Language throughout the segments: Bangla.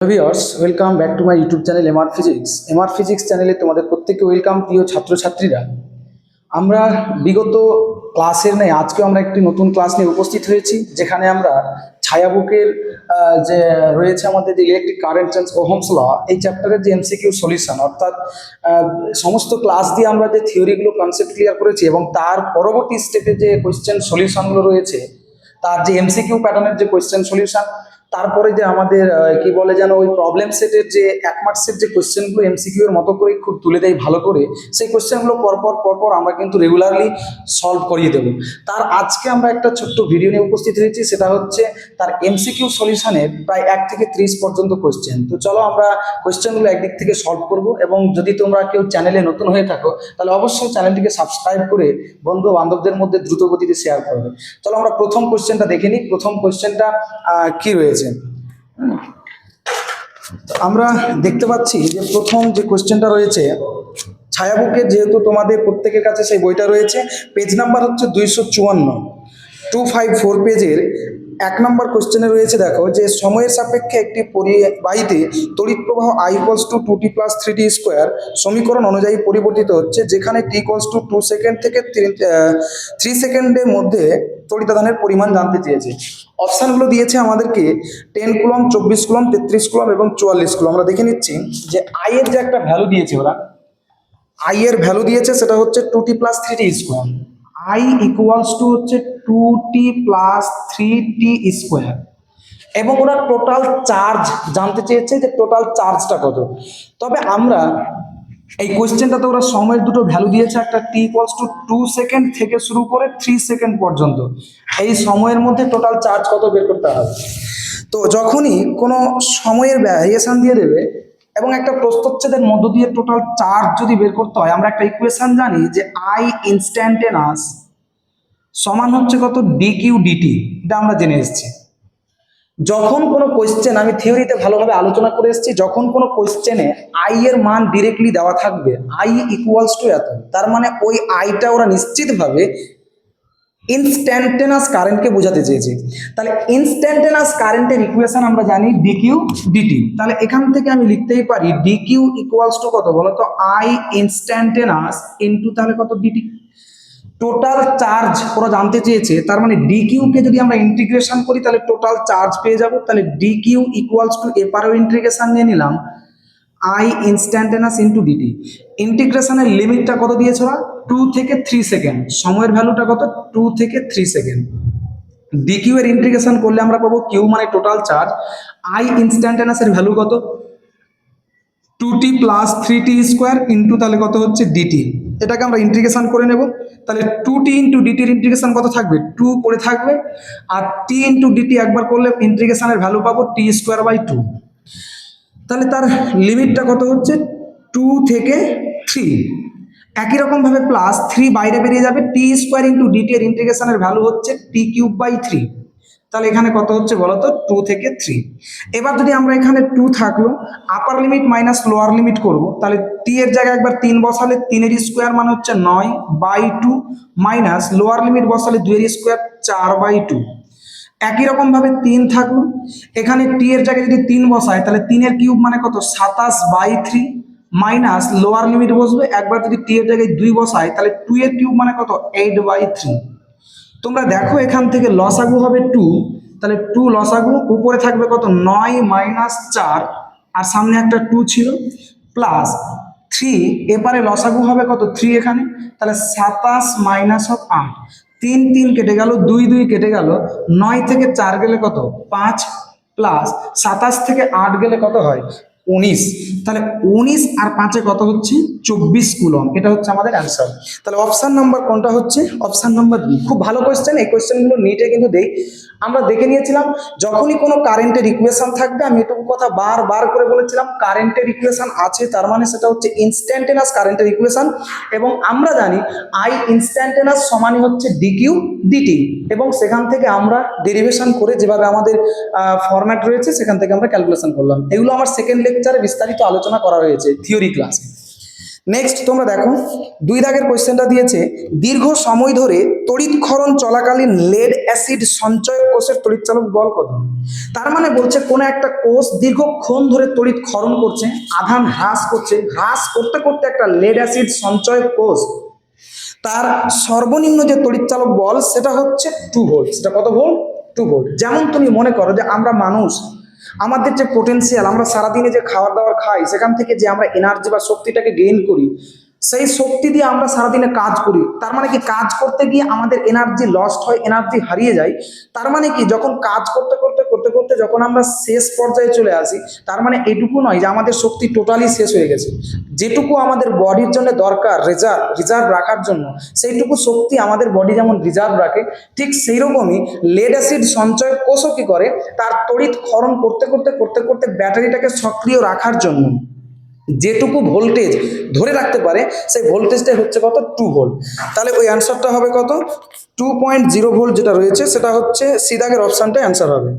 Viewers, welcome back to my YouTube channel MR physics. MR physics চ্যানেলে তোমাদের প্রত্যেককে ওয়েলকাম। প্রিয় ছাত্রছাত্রীরা, আমরা বিগত ক্লাসের নেই আজকেও আমরা একটি নতুন ক্লাস নিয়ে উপস্থিত হয়েছি, যেখানে আমরা ছায়াবুকের যে রয়েছে আমাদের যে electric current change Ohm's law, এই চ্যাপ্টারের যে এমসিকিউ সলিউশন, অর্থাৎ সমস্ত ক্লাস দিয়ে আমরা যে থিওরিগুলো কনসেপ্ট ক্লিয়ার করেছি এবং তার পরবর্তী স্টেপে যে কোয়েশ্চেন সলিউশনগুলো রয়েছে, তার যে এমসিকিউ প্যাটার্নের যে কোয়েশ্চেন সলিউশন, তারপরে যে আমাদের কি বলে যেন ওই প্রবলেম সেটের যে 1 মার্কসের যে কোয়েশ্চেনগুলো এমসিকিউ এর মতো করে খুব তুলে দেয় ভালো করে, সেই কোয়েশ্চেনগুলো পরপর আমরা কিন্তু রেগুলারলি সলভ করিয়ে দেবো। তার আজকে আমরা একটা ছোট্ট ভিডিও নিয়ে উপস্থিত হয়েছি, সেটা হচ্ছে তার এমসিকিউ সলিউশনের প্রায় 1 থেকে 30 পর্যন্ত কোয়েশ্চেন। তো চলো আমরা কোয়েশ্চেনগুলো একদিক থেকে সলভ করব, এবং যদি তোমরা কেউ চ্যানেলে নতুন হয়ে থাকো তাহলে অবশ্যই চ্যানেলটিকে সাবস্ক্রাইব করে বন্ধু বান্ধবদের মধ্যে দ্রুত গতিতে শেয়ার করবে। চলো আমরা প্রথম কোয়েশ্চেনটা দেখে নিই। প্রথম কোয়েশ্চেনটা কি রয়েছে আমরা দেখতে পাচ্ছি যে প্রথম যে কোয়েশ্চেনটা রয়েছে ছায়াবুকে, যেহেতু তোমাদের প্রত্যেকের কাছে সেই বইটা রয়েছে, পেজ নাম্বার হচ্ছে 254 পেজের 1 নম্বর কোয়েশ্চেনে রয়েছে। দেখো যে সময়ের সাপেক্ষে একটি পরিবাহীতে তড়িৎ প্রবাহ I = 2t + 3t স্কোয়ার সমীকরণ অনুযায়ী পরিবর্তিত হচ্ছে, যেখানে t = 2 সেকেন্ড থেকে 3 সেকেন্ডের মধ্যে তড়িতাধানের পরিমাণ জানতে চেয়েছে। অপশানগুলো দিয়েছে আমাদেরকে 10 কুলম, 24 কুলম, 33 কুলম এবং 44 কুলম। আমরা দেখে নিচ্ছি যে আই এর যে একটা ভ্যালু দিয়েছে, ওরা আই এর ভ্যালু দিয়েছে সেটা হচ্ছে 2t + 3t স্কোয়ার। I = হচ্ছে 2t + 3t স্কোয়ার, এবং ওরা টোটাল চার্জ জানতে চেয়েছে যে টোটাল চার্জটা কত। তবে আমরা এই কোয়েশ্চেনটাতে ওরা সময়ের দুটো ভ্যালু দিয়েছে, একটা t = 2 সেকেন্ড থেকে শুরু করে 3 সেকেন্ড পর্যন্ত। এই সময়ের মধ্যে টোটাল চার্জ কত বের করতে হবে। তো যখনই কোনো সময়ের ভ্যারিয়েশন দিয়ে দেবে এবং একটা প্রস্থচ্ছেদের মধ্য দিয়ে টোটাল চার্জ যদি বের করতে হয়, আমরা একটা ইকুয়েশন জানি যে I ইনস্ট্যান্টেনাস সমান হচ্ছে কত dq dt, এটা আমরা জেনে এসেছি। যখন কোনো কোয়েশ্চেন, আমি থিওরিতে ভালোভাবে আলোচনা করে এসেছি, যখন কোনো কোয়েশ্চেনে আই এর মান ডিরেক্টলি দেওয়া থাকবে I = এত, তার মানে ওই আইটা ওরা নিশ্চিতভাবে ইনস্ট্যান্টেনাস কারেন্টকে বোঝাতে চেয়েছে। তাহলে ইনস্ট্যান্টেনাস কারেন্টের ইকুয়েশন আমরা জানি dq dt। তাহলে এখান থেকে আমি লিখতেই পারি dq = কত বলো তো, I ইনস্ট্যান্টেনাস ইনটু তাহলে কত dt। টোটাল চার্জ ওরা জানতে চেয়েছে, তার মানে dq কে যদি আমরা ইন্টিগ্রেশন করি তাহলে টোটাল চার্জ পেয়ে যাব। তাহলে dq = এপারেও ইন্টিগ্রেশন নিয়ে নিলাম I ইনস্ট্যান্টেনাস ইনটু dt। ইন্টিগ্রেশনের লিমিটটা কত দিয়েছে ওরা, 2 থেকে 3 সেকেন্ড। সময়ের ভ্যালুটা কত, 2 থেকে 3 সেকেন্ড। dq এর ইন্টিগ্রেশন করলে আমরা পাবো q মানে টোটাল চার্জ, I ইনস্ট্যান্টেনাসের ভ্যালু কত, 2t + 3t স্কোয়ার ইন্টু তাহলে কত হচ্ছে dt। এটাকে আমরা ইন্টিগ্রেশন করে নেব। তাহলে 2t × dt এর ইন্টিগ্রেশন কত থাকবে, 2 পড়ে থাকবে, আর t × dt একবার করলে ইন্টিগ্রেশনের ভ্যালু পাবো t²/2। তাহলে তার লিমিটটা কত হচ্ছে 2 থেকে 3। একই রকম ভাবে প্লাস 3 বাইরে বেরিয়ে যাবে, t² × dt এর ইন্টিগ্রেশনের ভ্যালু হচ্ছে t³/3। তাহলে এখানে কত হচ্ছে বলতো, 2 থেকে 3। এবার যদি আমরা এখানে 2 থাকলো, আপার লিমিট মাইনাস লোয়ার লিমিট করব, তাহলে t এর জায়গায় একবার 3 বসালে 3 এর স্কোয়ার মানে হচ্ছে 9/2, মাইনাস লোয়ার লিমিট বসালে 2 এর স্কোয়ার 4/2। একই রকম ভাবে 3 থাকলো, এখানে t এর জায়গায় যদি 3 বসায় তাহলে 3 এর কিউব মানে কত, 27/3, মাইনাস লোয়ার লিমিট বসবে, একবার যদি t এর জায়গায় 2 বসায় তাহলে 2 এর কিউব মানে কত, 8/3। তোমরা দেখো এখান থেকে লসাগু হবে 2, তাহলে 2 লসাগু, উপরে থাকবে কত 9 - 4, আর সামনে একটা 2 ছিল, প্লাস 3, এবারে লসাগু হবে কত 3 এখানে, তাহলে 27 - 8, 3 3 কেটে গেল, 2 2 কেটে গেল, 9 থেকে 4 গেলে কত 5, প্লাস 27 থেকে 8 গেলে কত হয় 19। তাহলে 19 আর 5 কত হচ্ছে 24 কুলম। এটা হচ্ছে আমাদের অ্যান্সার। তাহলে অপশন নাম্বার কোনটা হচ্ছে, অপশন নাম্বার বি। খুব ভালো কোয়েশ্চেন, এই কোয়েশ্চেনগুলো নিটে কিন্তু দেই। আমরা দেখে নিয়েছিলাম যখনই কোনো কারেন্টের ইকুয়েশন থাকবে, আমি এটুকু কথা বারবার করে বলেছিলাম, কারেন্টের ইকুয়েশন আছে তার মানে সেটা হচ্ছে ইনস্ট্যান্টেনাস কারেন্টের ইকুয়েশন, এবং আমরা জানি I ইনস্ট্যান্টেনাস সমানই হচ্ছে dq dt, এবং সেখান থেকে আমরা ডেরিভেশন করে যেভাবে আমাদের ফরম্যাট রয়েছে সেখান থেকে আমরা ক্যালকুলেশন করলাম। এগুলো আমার সেকেন্ড লেকচারে বিস্তারিত আলোচনা করা হয়েছে থিওরি ক্লাসে। নেক্সট তোমরা দেখো 2 দাগের কোশ্চেনটা দিয়েছে, দীর্ঘ সময় ধরে তড়িৎক্ষরণ চলাকালীন লেড অ্যাসিড সঞ্চয় কোষের তড়িৎচালক বল কত। তার মানে বলছে কোনো একটা কোষ দীর্ঘক্ষণ ধরে তড়িৎ ক্ষরণ করছে, আধান হ্রাস করছে, হ্রাস করতে করতে একটা লেড অ্যাসিড সঞ্চয় কোষ, তার সর্বনিম্ন যে তড়িৎচালক বল সেটা হচ্ছে 2 ভোল্ট। সেটা কত ভোল্ট? 2 ভোল্ট। যেমন তুমি মনে করো যে আমরা মানুষ, আমাদের যে পোটেনশিয়াল, আমরা সারাদিনে যে খাবার দাবার খাই সেখান থেকে যে আমরা এনার্জি বা শক্তিটাকে গেইন করি, সেই শক্তি দিয়ে আমরা সারাদিনে কাজ করি। তার মানে কি কাজ করতে গিয়ে আমাদের এনার্জি লস্ট হয়, এনার্জি হারিয়ে যায়। তার মানে কি যখন কাজ করতে করতে করতে করতে যখন আমরা শেষ পর্যায়ে চলে আসি, তার মানে এটুকু নয় যে আমাদের শক্তি টোটালি শেষ হয়ে গেছে। যেটুকু আমাদের বডির জন্য দরকার রিজার্ভ রাখার জন্য, সেইটুকু শক্তি আমাদের বডি যেমন রিজার্ভ রাখে, ঠিক সেই রকমই লেড অ্যাসিড সঞ্চয় কোষও কি করে, তার তড়িৎ ক্ষরণ করতে করতে করতে করতে ব্যাটারিটাকে সক্রিয় রাখার জন্য যেটুকু ভোল্টেজ ধরে রাখতে পারে, সেই ভোল্টেজটাই হচ্ছে কত? 2 ভোল্ট। তাহলে ওই অ্যান্সারটা হবে কত? 2.0 ভোল্ট যেটা রয়েছে সেটা হচ্ছে সি দাগের অপশানটা অ্যান্সার হবে।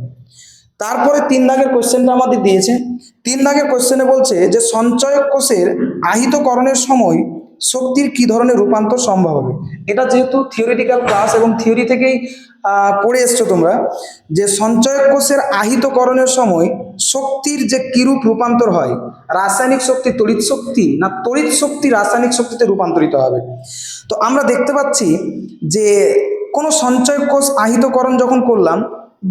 তারপরে 3 দাগের কোশ্চেনটা আমাদের দিয়েছে। 3 দাগের কোশ্চেনে বলছে যে সঞ্চয়ক কোষের আহিতকরণের সময় শক্তির কি ধরনের রূপান্তর সম্ভব হবে। এটা যেহেতু থিওরিটিক্যাল ক্লাস এবং থিওরি থেকেই পড়ে এসছো তোমরা, যে সঞ্চয়ক কোষের আহিতকরণের সময় শক্তির যে কিরূপ রূপান্তর হয়, রাসায়নিক শক্তি তড়িৎ শক্তি, না তড়িৎ শক্তি রাসায়নিক শক্তিতে রূপান্তরিত হবে। তো আমরা দেখতে পাচ্ছি যে কোনো সঞ্চয়ক কোষ আহিতকরণ যখন করলাম,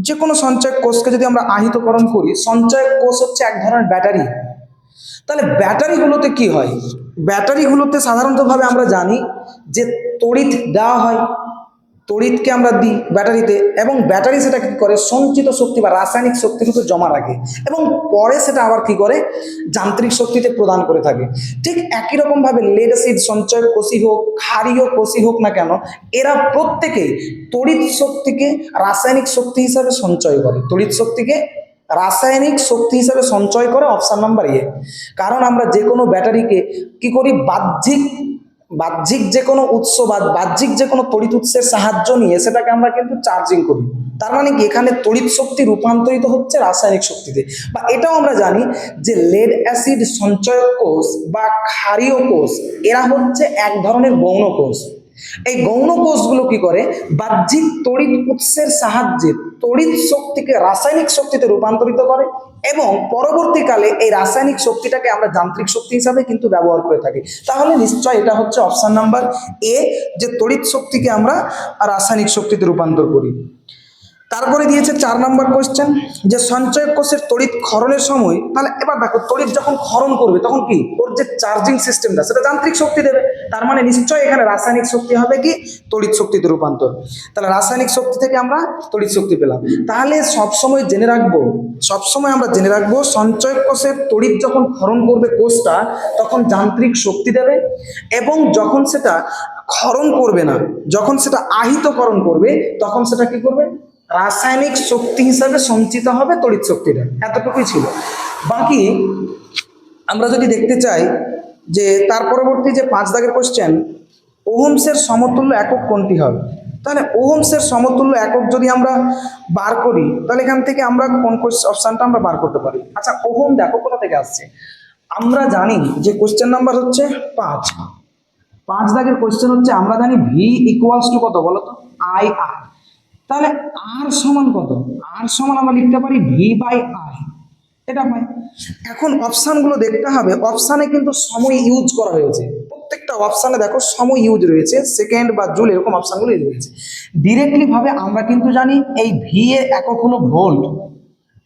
যে কোনো সঞ্চয়ক কোষকে যদি আমরা আহিতকরণ করি, সঞ্চয়ক কোষ হচ্ছে এক ধরনের ব্যাটারি। তাহলে ব্যাটারিগুলোতে কি হয়? ব্যাটারিগুলোতে সাধারণতভাবে আমরা জানি যে তড়িৎ দেওয়া হয়, তড়িৎকে আমরা দিই ব্যাটারিতে, এবং ব্যাটারি সেটা কি করে, সঞ্চিত শক্তি বা রাসায়নিক শক্তি রূপে জমা রাখে এবং পরে সেটা আবার কি করে, যান্ত্রিক শক্তিতে প্রদান করে থাকে। ঠিক একই রকম ভাবে লেড অ্যাসিড সঞ্চয় কোষই হোক, ক্ষারীয় কোষই হোক না কেন, এরা প্রত্যেকেই তড়িৎ শক্তিকে রাসায়নিক শক্তি হিসাবে সঞ্চয় করে, তড়িৎ শক্তিকে রাসায়নিক শক্তি হিসাবে সঞ্চয় করে। Option number A. কারণ আমরা যে কোনো ব্যাটারিকে কি করি, বাহ্যিক যে কোনো উৎস বা বাহ্যিক যে কোনো তড়িৎ উৎসের সাহায্য নিয়ে সেটাকে আমরা কিন্তু চার্জিং করি। তার মানে কি এখানে তড়িৎ শক্তি রূপান্তরিত হচ্ছে রাসায়নিক শক্তিতে। বা এটাও আমরা জানি যে লেড অ্যাসিড সঞ্চয়ক কোষ বা ক্ষারীয় কোষ এরা হচ্ছে এক ধরনের গৌণ কোষ। এই গৌণ কোষগুলো কি করে, বাহ্যিক তড়িৎ উৎসের সাহায্যে তড়িৎ শক্তিকে রাসায়নিক শক্তিতে রূপান্তরিত করে এবং পরবর্তীকালে এই রাসায়নিক শক্তিটাকে আমরা যান্ত্রিক শক্তি হিসাবে কিন্তু ব্যবহার করে থাকি। তাহলে নিশ্চয় এটা হচ্ছে অপশন নাম্বার এ, যে তড়িৎ শক্তিকে আমরা রাসায়নিক শক্তিতে রূপান্তর করি। তারপরে দিয়েছে 4 নম্বর কোশ্চেন, যে সঞ্চয়ক কোষের তড়িৎ ক্ষরণের সময়, তাহলে এবার দেখো তড়িৎ যখন ক্ষরণ করবে তখন কি ওর যে চার্জিং সিস্টেমটা সেটা যান্ত্রিক শক্তি দেবে। তার মানে নিশ্চয়ই এখানে রাসায়নিক শক্তি হবে কি, তড়িৎ শক্তিতে রূপান্তর। তাহলে রাসায়নিক শক্তি থেকে আমরা তড়িৎ শক্তি পেলাম। তাহলে সবসময় আমরা জেনে রাখবো সঞ্চয়ক কোষের তড়িৎ যখন ক্ষরণ করবে কোষটা, তখন যান্ত্রিক শক্তি দেবে, এবং যখন সেটা ক্ষরণ করবে না, যখন সেটা আহিতকরণ করবে, তখন সেটা কি করবে, রাসায়নিক শক্তি হিসাবে সঞ্চিত হবে তড়িৎ শক্তিটা। এতটুকুই ছিল। বাকি আমরা যদি দেখতে চাই যে তার পরবর্তী যে 5 দাগের কোশ্চেন, ওহমসের সমতুল্য একক কোনটি হবে। তাহলে ওহমসের সমতুল্য একক যদি আমরা বার করি, তাহলে এখান থেকে আমরা কোন অপশানটা আমরা বার করতে পারি। আচ্ছা, ওহম দেখো কোথা থেকে আসছে। আমরা জানি যে কোশ্চেন নাম্বার হচ্ছে 5 দাগের কোশ্চেন হচ্ছে, আমরা জানি ভি ইকুয়ালস টু কত বলো তো, আই আর। তাহলে আর সমান কত, আর সমান আমরা লিখতে পারি ভি বাই আই, এটা হয়। এখন অপশানগুলো দেখতে হবে, অপশানে কিন্তু সময় ইউজ করা হয়েছে, প্রত্যেকটা অপশানে দেখো সময় ইউজ রয়েছে, সেকেন্ড বা জুল এরকম অপশানগুলো ইউজ রয়েছে। ডিরেক্টলি ভাবে আমরা কিন্তু জানি এই ভি এর একক হলো ভোল্ট,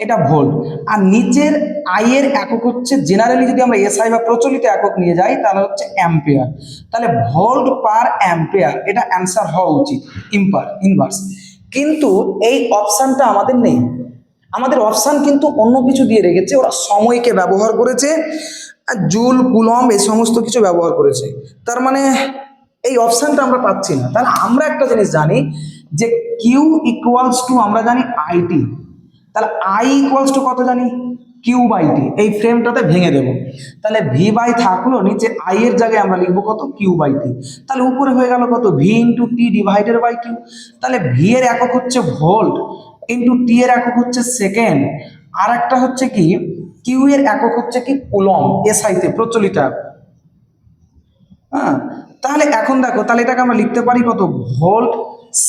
এটা ভোল্ট, আর নিচের আই এর একক হচ্ছে, জেনারেলি যদি আমরা এসআই বা প্রচলিত একক নিয়ে যাই তাহলে হচ্ছে অ্যাম্পিয়ার। তাহলে ভোল্ট পার অ্যাম্পিয়ার, এটা অ্যান্সার হওয়া উচিত ইনভার্স। কিন্তু এই অপশানটা আমাদের নেই, আমাদের অপশান কিন্তু অন্য কিছু দিয়ে রেখেছে, ওরা সময়কে ব্যবহার করেছে, জুল কুলম এই সমস্ত কিছু ব্যবহার করেছে। তার মানে এই অপশানটা আমরা পাচ্ছি না। তাহলে আমরা একটা জিনিস জানি যে কিউ ইকুয়ালস টু, আমরা জানি আইটি, তাহলে আই ইকুয়ালস টু কত জানি, কিউ বাই টি। এই ফ্রেমটাতে ভেঙে দেবো, তাহলে ভি বাই থাকলো, নিচে আই এর জায়গায় আমরা লিখবো কত, কিউ বাই টি। তাহলে উপরে হয়ে গেল কত, V into T divided by Q. তাহলে ভি এর একক হচ্ছে ভোল্ট, ইন্টু টি এর একক হচ্ছে সেকেন্ড, আর একটা হচ্ছে কি কিউ এর একক হচ্ছে কি কুলম, এসআইতে প্রচলিত একক। হ্যাঁ, তাহলে এখন দেখো, তাহলে এটাকে আমরা লিখতে পারি কত, volt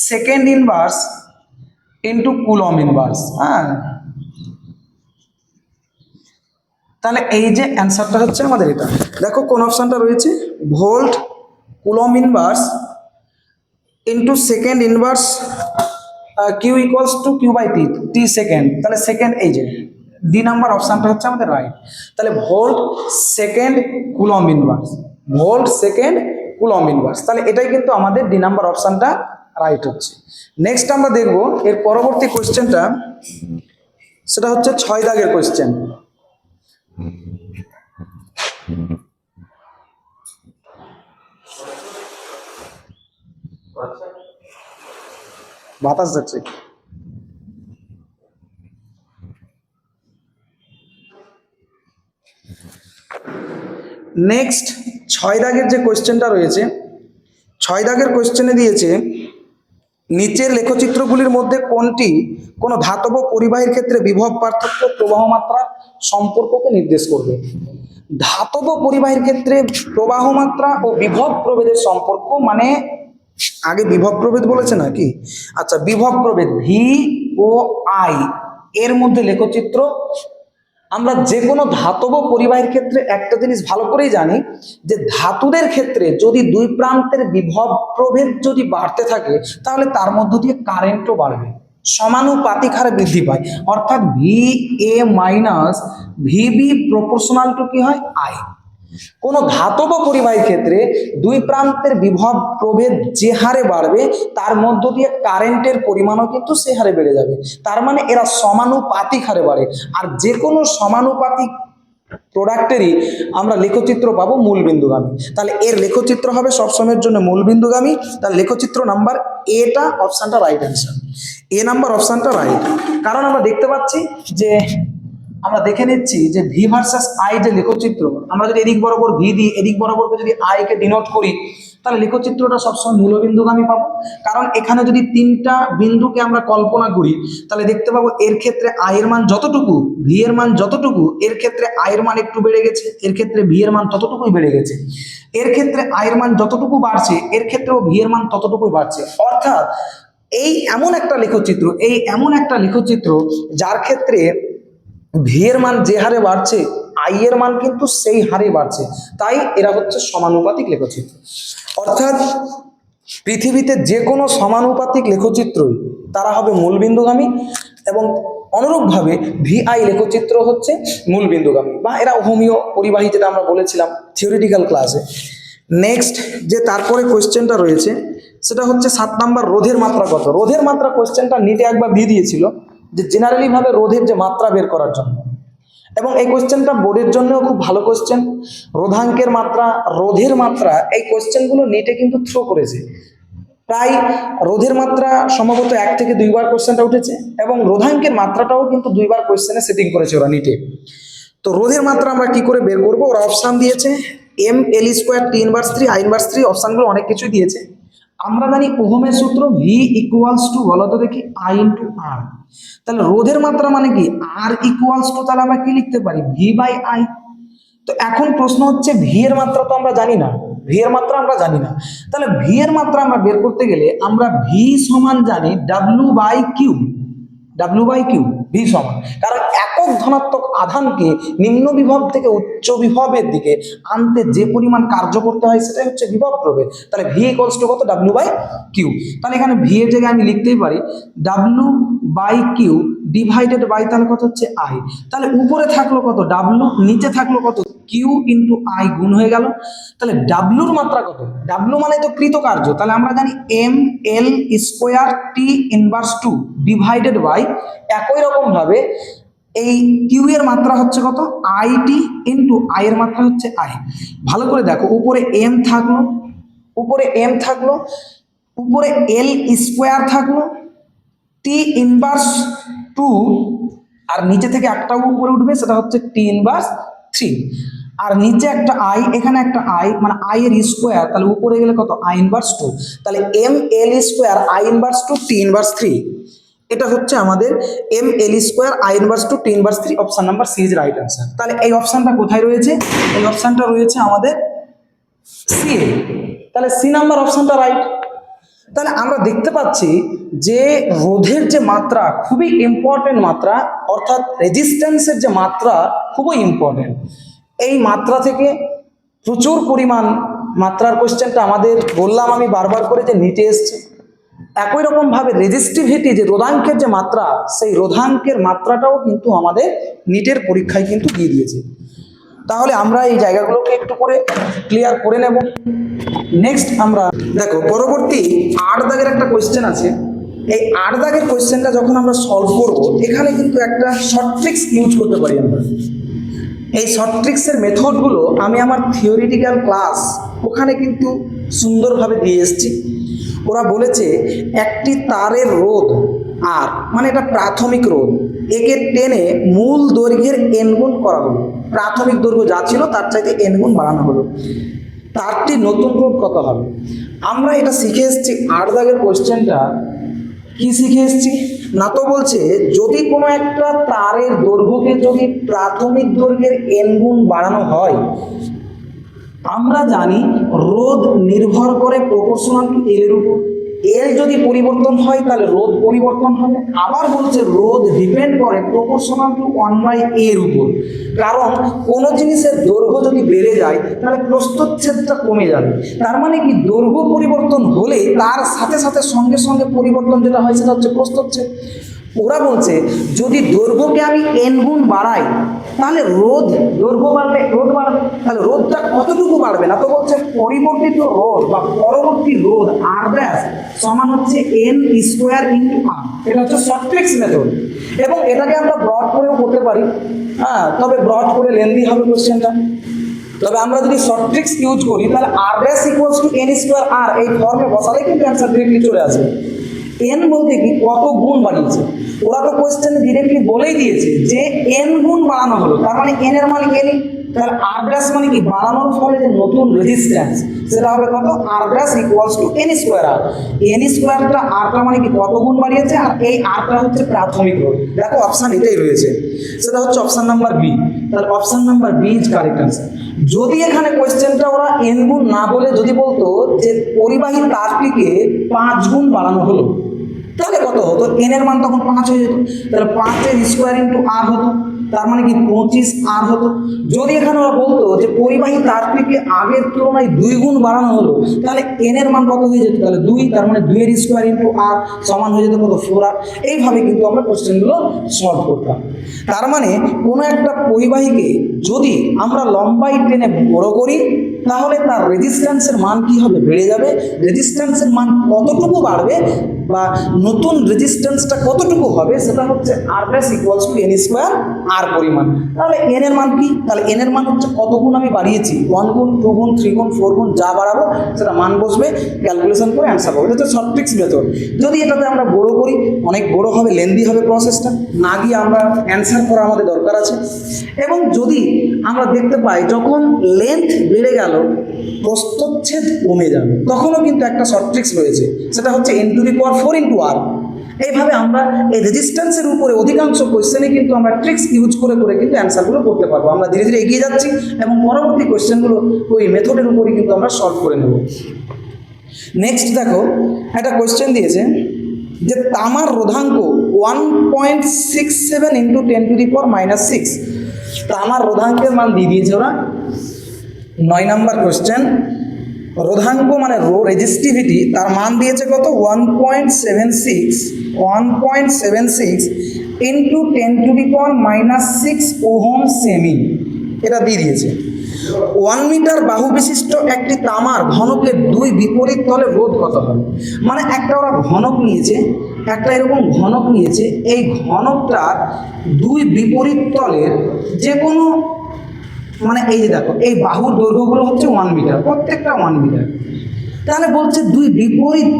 second inverse into coulomb inverse. হ্যাঁ, তাহলে এই যে অ্যান্সারটা হচ্ছে আমাদের এটা। দেখো কোন অপশানটা রয়েছে, volt coulomb inverse into second inverse Q equals to Q by T, T second, তাহলে সেকেন্ড, এই যে ডি নাম্বার অপশানটা হচ্ছে আমাদের রাইট। তাহলে volt second coulomb inverse, volt second coulomb inverse, তাহলে এটাই কিন্তু আমাদের ডি নাম্বার অপশানটা রাইট হচ্ছে। নেক্সট আমরা দেখব এর পরবর্তী কোয়েশ্চেনটা, সেটা হচ্ছে 6 দাগের কোয়েশ্চেন। বাতাস যাচ্ছে। নেক্সট 6 দাগের যে কোয়েশ্চেনটা রয়েছে, 6 দাগের কোয়েশ্চেনে দিয়েছে নিচের লেখচিত্রগুলির মধ্যে কোনটি কোনো ধাতব পরিবাহীর ক্ষেত্রে বিভব পার্থক্য প্রবাহ মাত্রার সম্পর্ককে নির্দেশ করবে। ধাতব পরিবাহীর ক্ষেত্রে প্রবাহ মাত্রা ও বিভব প্রভেদের সম্পর্ক, মানে আগে বিভব প্রভেদ বলেছে নাকি, আচ্ছা বিভব প্রভেদ ভি ও আই এর মধ্যে লেখচিত্র। আমরা যে কোনো ধাতব পরিবাহীর ক্ষেত্রে একটা জিনিস ভালো করেই জানি, যে ধাতুদের ক্ষেত্রে যদি দুই প্রান্তের বিভব প্রভেদ যদি বাড়তে থাকে, তাহলে তার মধ্য দিয়ে কারেন্টও বাড়বে, সমানুপাতিক হারে বৃদ্ধি পায়, অর্থাৎ V A minus VB proportional to কি হয়, আই। কোনো ধাতব পরিবাহীর ক্ষেত্রে দুই প্রান্তের বিভব প্রভেদ যে হারে বাড়বে, তার মধ্য দিয়ে কারেন্টের পরিমাণও কিন্তু সে হারে বেড়ে যাবে। তার মানে এরা সমানুপাতিক হারে বাড়ে। আর যে কোনো সমানুপাতিক প্রোডাক্টেরই আমরা লেখচিত্র পাবো মূলবিন্দুগামী। তাহলে এর লেখচিত্র হবে সবসময়ের জন্য মূলবিন্দুগামী। তাহলে লেখচিত্র নাম্বার এটা অপশানটা রাইট অ্যান্সার, এ নাম্বার অপশানটা রাইট। কারণ আমরা দেখতে পাচ্ছি যে, আমরা দেখে নিচ্ছি যে ভি ভার্সেস আই যে লেখচিত্র, আমরা যদি এদিক বরাবর ভি দিই, এদিক বরাবর যদি আই কে ডিনোট করি, তাহলে লেখচিত্রটা সবসময় মূলবিন্দুগামী পাবো। কারণ এখানে যদি তিনটা বিন্দুকে আমরা কল্পনা করি, তাহলে দেখতে পাবো এর ক্ষেত্রে আই এর মান যতটুকু, ভি এর মান যতটুকু, এর ক্ষেত্রে আই এর মান একটু বেড়ে গেছে, এর ক্ষেত্রে ভি এর মান ততটুকুই বেড়ে গেছে। এর ক্ষেত্রে আই এর মান যতটুকু বাড়ছে, এর ক্ষেত্রেও ভি এর মান ততটুকুই বাড়ছে। অর্থাৎ এই এমন একটা লেখচিত্র, যার ক্ষেত্রে ভি এর মান যে হারে বাড়ছে, আই এর মান কিন্তু সেই হারে বাড়ছে, তাই এরা হচ্ছে সমানুপাতিক লেখচিত্র। অর্থাৎ পৃথিবীতে যে কোনো সমানুপাতিক লেখচিত্রই তারা হবে মূলবিন্দুগামী, এবং অনুরূপভাবে ভিআই লেখচিত্র হচ্ছে মূলবিন্দুগামী, বা এরা হোমিও পরিবাহী, যেটা আমরা বলেছিলাম থিওরিটিক্যাল ক্লাসে। নেক্সট যে তারপরে কোয়েশ্চেনটা রয়েছে, সেটা হচ্ছে 7 নাম্বার, রোধের মাত্রা কত। রোধের মাত্রা কোয়েশ্চেনটা নিটে একবার দিয়ে দিয়েছিল, যে জেনারেলি ভাবে রোধের যে মাত্রা বের করার জন্য, এবং এই কোয়েশ্চেনটা বোর্ডের জন্যও খুব ভালো কোয়েশ্চেন। রোধাঙ্কের মাত্রা, রোধের মাত্রা, এই কোয়েশ্চেনগুলো নিটে কিন্তু থ্রো করেছে। প্রায় রোধের মাত্রা সম্ভবত 1 থেকে 2 বার কোয়েশ্চেনটা উঠেছে, এবং রোধাঙ্কের মাত্রাটাও কিন্তু 2 বার কোয়েশ্চেনে সেটিং করেছে ওরা নিটে। তো রোধের মাত্রা আমরা কি করে বের করবো, ওরা অপশান দিয়েছে M L square, T inverse 3, I inverse 3, অপশানগুলো অনেক কিছুই দিয়েছে। আমরা জানি ওহমের সূত্র ভি ইকুয়ালস টু, বলতো দেখি, আই ইন্টু আর। তাহলে রোধের মাত্রা মানে কি, আর ইকুয়ালস টু, তাহলে আমরা কি লিখতে পারি, ভি বাই আই। তো এখন প্রশ্ন হচ্ছে ভি এর মাত্রা তো আমরা জানি না, তাহলে ভি এর মাত্রা আমরা বের করতে গেলে আমরা ভি সমান জানি ডাব্লিউ বাই কিউ, ভি সমান, কারণ একক ধনাত্মক আধানকে নিম্ন বিভব থেকে উচ্চ বিভবের দিকে আনতে যে পরিমাণ কার্য করতে হয়, সেটাই হচ্ছে বিভব প্রভেদ। তাহলে ভি ইকুয়ালস টু কত, ডাব্লিউ বাই কিউ। তাহলে এখানে ভি এর জায়গায় আমি লিখতেই পারি W by Q divided by, তাহলে কত হচ্ছে আই। তাহলে উপরে থাকলো কত, ডাব্লিউ, নিচে থাকলো কত, কিউ ইন্টু আই, গুণ হয়ে গেল। তাহলে ডাব্লিউর মাত্রা কত, ডাব্লিউ মানে তো কৃতকার্য, তাহলে আমরা জানি M L square T inverse 2 divided by, একই রকম ভাবে এই কিউ এর মাত্রা হচ্ছে কত, আই টি ইন্টু আই এর মাত্রা হচ্ছে আই। ভালো করে দেখো, উপরে এম থাকলো, উপরে এল স্কোয়ার থাকলো, টি ইনভার্স 2, আর নিচে থেকে একটাও উপরে উঠবে, সেটা হচ্ছে টি ইনভার্স 3, আর নিচে একটা আই, এখানে একটা আই, মানে আই এর স্কোয়ার, তাহলে উপরে গেলে কত, আই ইনভার্স 2, তাহলে M L square I inverse 2 T inverse 3, এটা হচ্ছে আমাদের M L square I inverse 2 T inverse 3, option number C is right answer. তাহলে এই অপশনটা কোথায় রয়েছে, এই অপশনটা রয়েছে আমাদের সি। তাহলে সি নাম্বার অপশনটা রাইট। তাহলে আমরা দেখতে পাচ্ছি যে রোধের যে মাত্রা খুবই ইম্পর্টেন্ট মাত্রা, অর্থাৎ রেজিস্ট্যান্সের যে মাত্রা খুবই ইম্পর্টেন্ট। এই মাত্রা থেকে প্রচুর পরিমাণ মাত্রার কোশ্চেনটা আমাদের বললাম আমি বারবার করে যে নিটে এসছে। একই রকমভাবে রেজিস্টিভিটি যে রোধাঙ্কের যে মাত্রা, সেই রোধাঙ্কের মাত্রাটাও কিন্তু আমাদের নিটের পরীক্ষায় কিন্তু দিয়ে দিয়েছে। তাহলে আমরা এই জায়গাগুলোকে একটু করে ক্লিয়ার করে নেব। নেক্সট আমরা দেখো পরবর্তী 8 দাগের একটা কোয়েশ্চেন আছে। এই 8 দাগের কোয়েশ্চেনটা যখন আমরা সলভ করব, এখানে কিন্তু একটা শর্ট ট্রিক্স ইউজ করতে পারি আমরা। এই শর্ট ট্রিক্সের মেথডগুলো আমি আমার থিওরিটিক্যাল ক্লাস ওখানে কিন্তু সুন্দরভাবে দিয়ে এসেছি। ওরা বলেছে একটি তারের রোধ আর, মানে এটা প্রাথমিক রোধ, একে টেনে মূল দৈর্ঘ্যের n গুণ করা হলো। প্রাথমিক দৈর্ঘ্য যা ছিল তার চাইতে n গুণ বাড়ানো হলো। তারটি নতুন রোধ কত হবে? আমরা এটা শিখে এসেছি 8 দাগের কোশ্চেনটা। কি শিখে এসেছি না, তো বলছে যদি কোনো একটা তারের দৈর্ঘ্যকে যদি প্রাথমিক দৈর্ঘ্যের n গুণ বাড়ানো হয়, আমরা জানি রোধ নির্ভর করে প্রপোর্শনাল টু এল এর উপর। এল যদি পরিবর্তন হয় তাহলে রোধ পরিবর্তন হবে। আবার বলছে রোধ ডিপেন্ড করে প্রপোর্শনাল টু 1/a এর উপর। কারণ কোনো জিনিসের দৈর্ঘ্য যদি বেড়ে যায় তাহলে প্রস্থচ্ছেদটা কমে যাবে। তার মানে কি, দৈর্ঘ্য পরিবর্তন হলে তার সাথে সাথে সঙ্গে সঙ্গে পরিবর্তন যেটা হয় সেটা হচ্ছে প্রস্থচ্ছেদ। ওরা বলছে যদি দৈর্ঘ্যকে আমি n গুণ বাড়াই তাহলে দৈর্ঘ্য বাড়বে, রোধ বাড়বে। তাহলে রোধটা কতটুকু বাড়বে না, তো বলছে পরিবর্তিত রোধ বা পরবর্তী রোধ r ড্যাশ সমান হচ্ছে n স্কোয়ার ইন্টু r। এটা হচ্ছে শর্ট ট্রিক্স মেথড, এবং এটাকে আমরা ব্রড করেও করতে পারি। তবে ব্রড করে লেন্দি হবে কোশ্চেনটা। তবে আমরা যদি শর্ট ট্রিক্স ইউজ করি তাহলে r dash equals two n square r, এই ফর্মে বসালে কিন্তু অ্যান্সার ডিরেক্টলি চলে আসবে। n বলতে কি কত গুণ বাড়িয়েছে, ওরা তো কোয়েশ্চেনে ডিরেক্টলি বলেই দিয়েছে যে n গুণ বাড়ানো হলো, তার মানে n এর মানে n। তাহলে r ড্যাশ মানে কি বাড়ানোর ফলে যে নতুন রেজিস্ট্যান্স, সেটা হবে কত, r dash equals two n square r। n স্কোয়ারটা rটা মানে কি কত গুণ বাড়িয়েছে, আর এই rটা হচ্ছে প্রাথমিক রোধ। দেখো অপশন এটাই রয়েছে, সেটা হচ্ছে অপশন নাম্বার বি। তাহলে option number B is correct answer. যদি এখানে কোয়েশ্চেনটা ওরা n গুণ না বলে যদি বলতো যে পরিবাহী তারটিকে 5 গুণ বাড়ানো হলো, তাহলে কত হতো, n এর মান তখন 5 হয়ে যেত। তাহলে 5 এর স্কোয়ার ইন্টু r হতো, তার মানে কি 25 r হতো। যদি এখানে ওরা বলতো যে পরিবাহী তারটিকে আগের তুলনায় 2 গুণ বাড়ানো হলো, তাহলে n এর মান কত হয়ে যেত, তাহলে 2, তার মানে 2 এর স্কোয়ার ইন্টু r সমান হয়ে যেত কত, 4r। এইভাবে কিন্তু আমরা কোশ্চেনগুলো সলভ করতাম। তার মানে কোনো একটা পরিবাহীকে যদি আমরা লম্বাই টেনে বড় করি তাহলে তার রেজিস্ট্যান্সের মান কি হবে, বেড়ে যাবে। রেজিস্ট্যান্সের মান কতটুকু বাড়বে বা নতুন রেজিস্ট্যান্সটা কতটুকু হবে, সেটা হচ্ছে r plus equals to n square r পরিমাণ। তাহলে n এর মান কি, তাহলে n এর মান হচ্ছে কত গুণ আমি বাড়িয়েছি, 1 গুণ, 2 গুণ, 3 গুণ, 4 গুণ, যা বাড়াবো সেটা মান বসবে, ক্যালকুলেশন করে অ্যান্সার পাবো। এটা হচ্ছে শর্ট ট্রিক্স মেথড। যদি এটাতে আমরা বড় করি অনেক বড় হবে, লেন্দি হবে প্রসেসটা, না গিয়ে আমরা অ্যান্সার করা আমাদের দরকার আছে। এবং যদি আমরা দেখতে পাই যখন লেন্থ বেড়ে গেল প্রস্থচ্ছেদ কমে যাবে, তখনও কিন্তু একটা শর্ট ট্রিক্স রয়েছে, সেটা হচ্ছে n two the power 4 into r। এইভাবে আমরা এই রেজিস্ট্যান্সের উপরে অধিকাংশ কোয়েশ্চেনে কিন্তু আমরা ট্রিক্স ইউজ করে করে কিন্তু অ্যান্সারগুলো করতে পারবো। আমরা ধীরে ধীরে এগিয়ে যাচ্ছি এবং পরবর্তী কোয়েশ্চেনগুলো ওই মেথডের উপরই কিন্তু আমরা সলভ করে নেব। নেক্সট দেখো একটা কোয়েশ্চেন দিয়েছে যে তামার রোধাঙ্ক 1.67 ইন্টু 10 টু দি পাওয়ার -6। তামার রোধাঙ্কের মান দিয়ে দিয়েছে ওরা। 9 নাম্বার কোয়েশ্চেন, রোধাঙ্ক মানে রেজিস্টিভিটি, তার মান দিয়েছে কত, 1.76 into 10 to the power -6 ohm semi, এটা দিয়ে দিয়েছে। 1 মিটার বাহু বিশিষ্ট একটি তামার ঘনকের 2 বিপরীত তলে রোধ কত হবে। মানে একটা ওরা ঘনক নিয়েছে, একটা এরকম ঘনক নিয়েছে, এই ঘনকটার 2 বিপরীত তলের যে কোনো, মানে এই যে দেখো এই বাহুর দৈর্ঘ্যগুলো হচ্ছে 1 মিটার, প্রত্যেকটা 1 মিটার। তাহলে বলছে 2 বিপরীত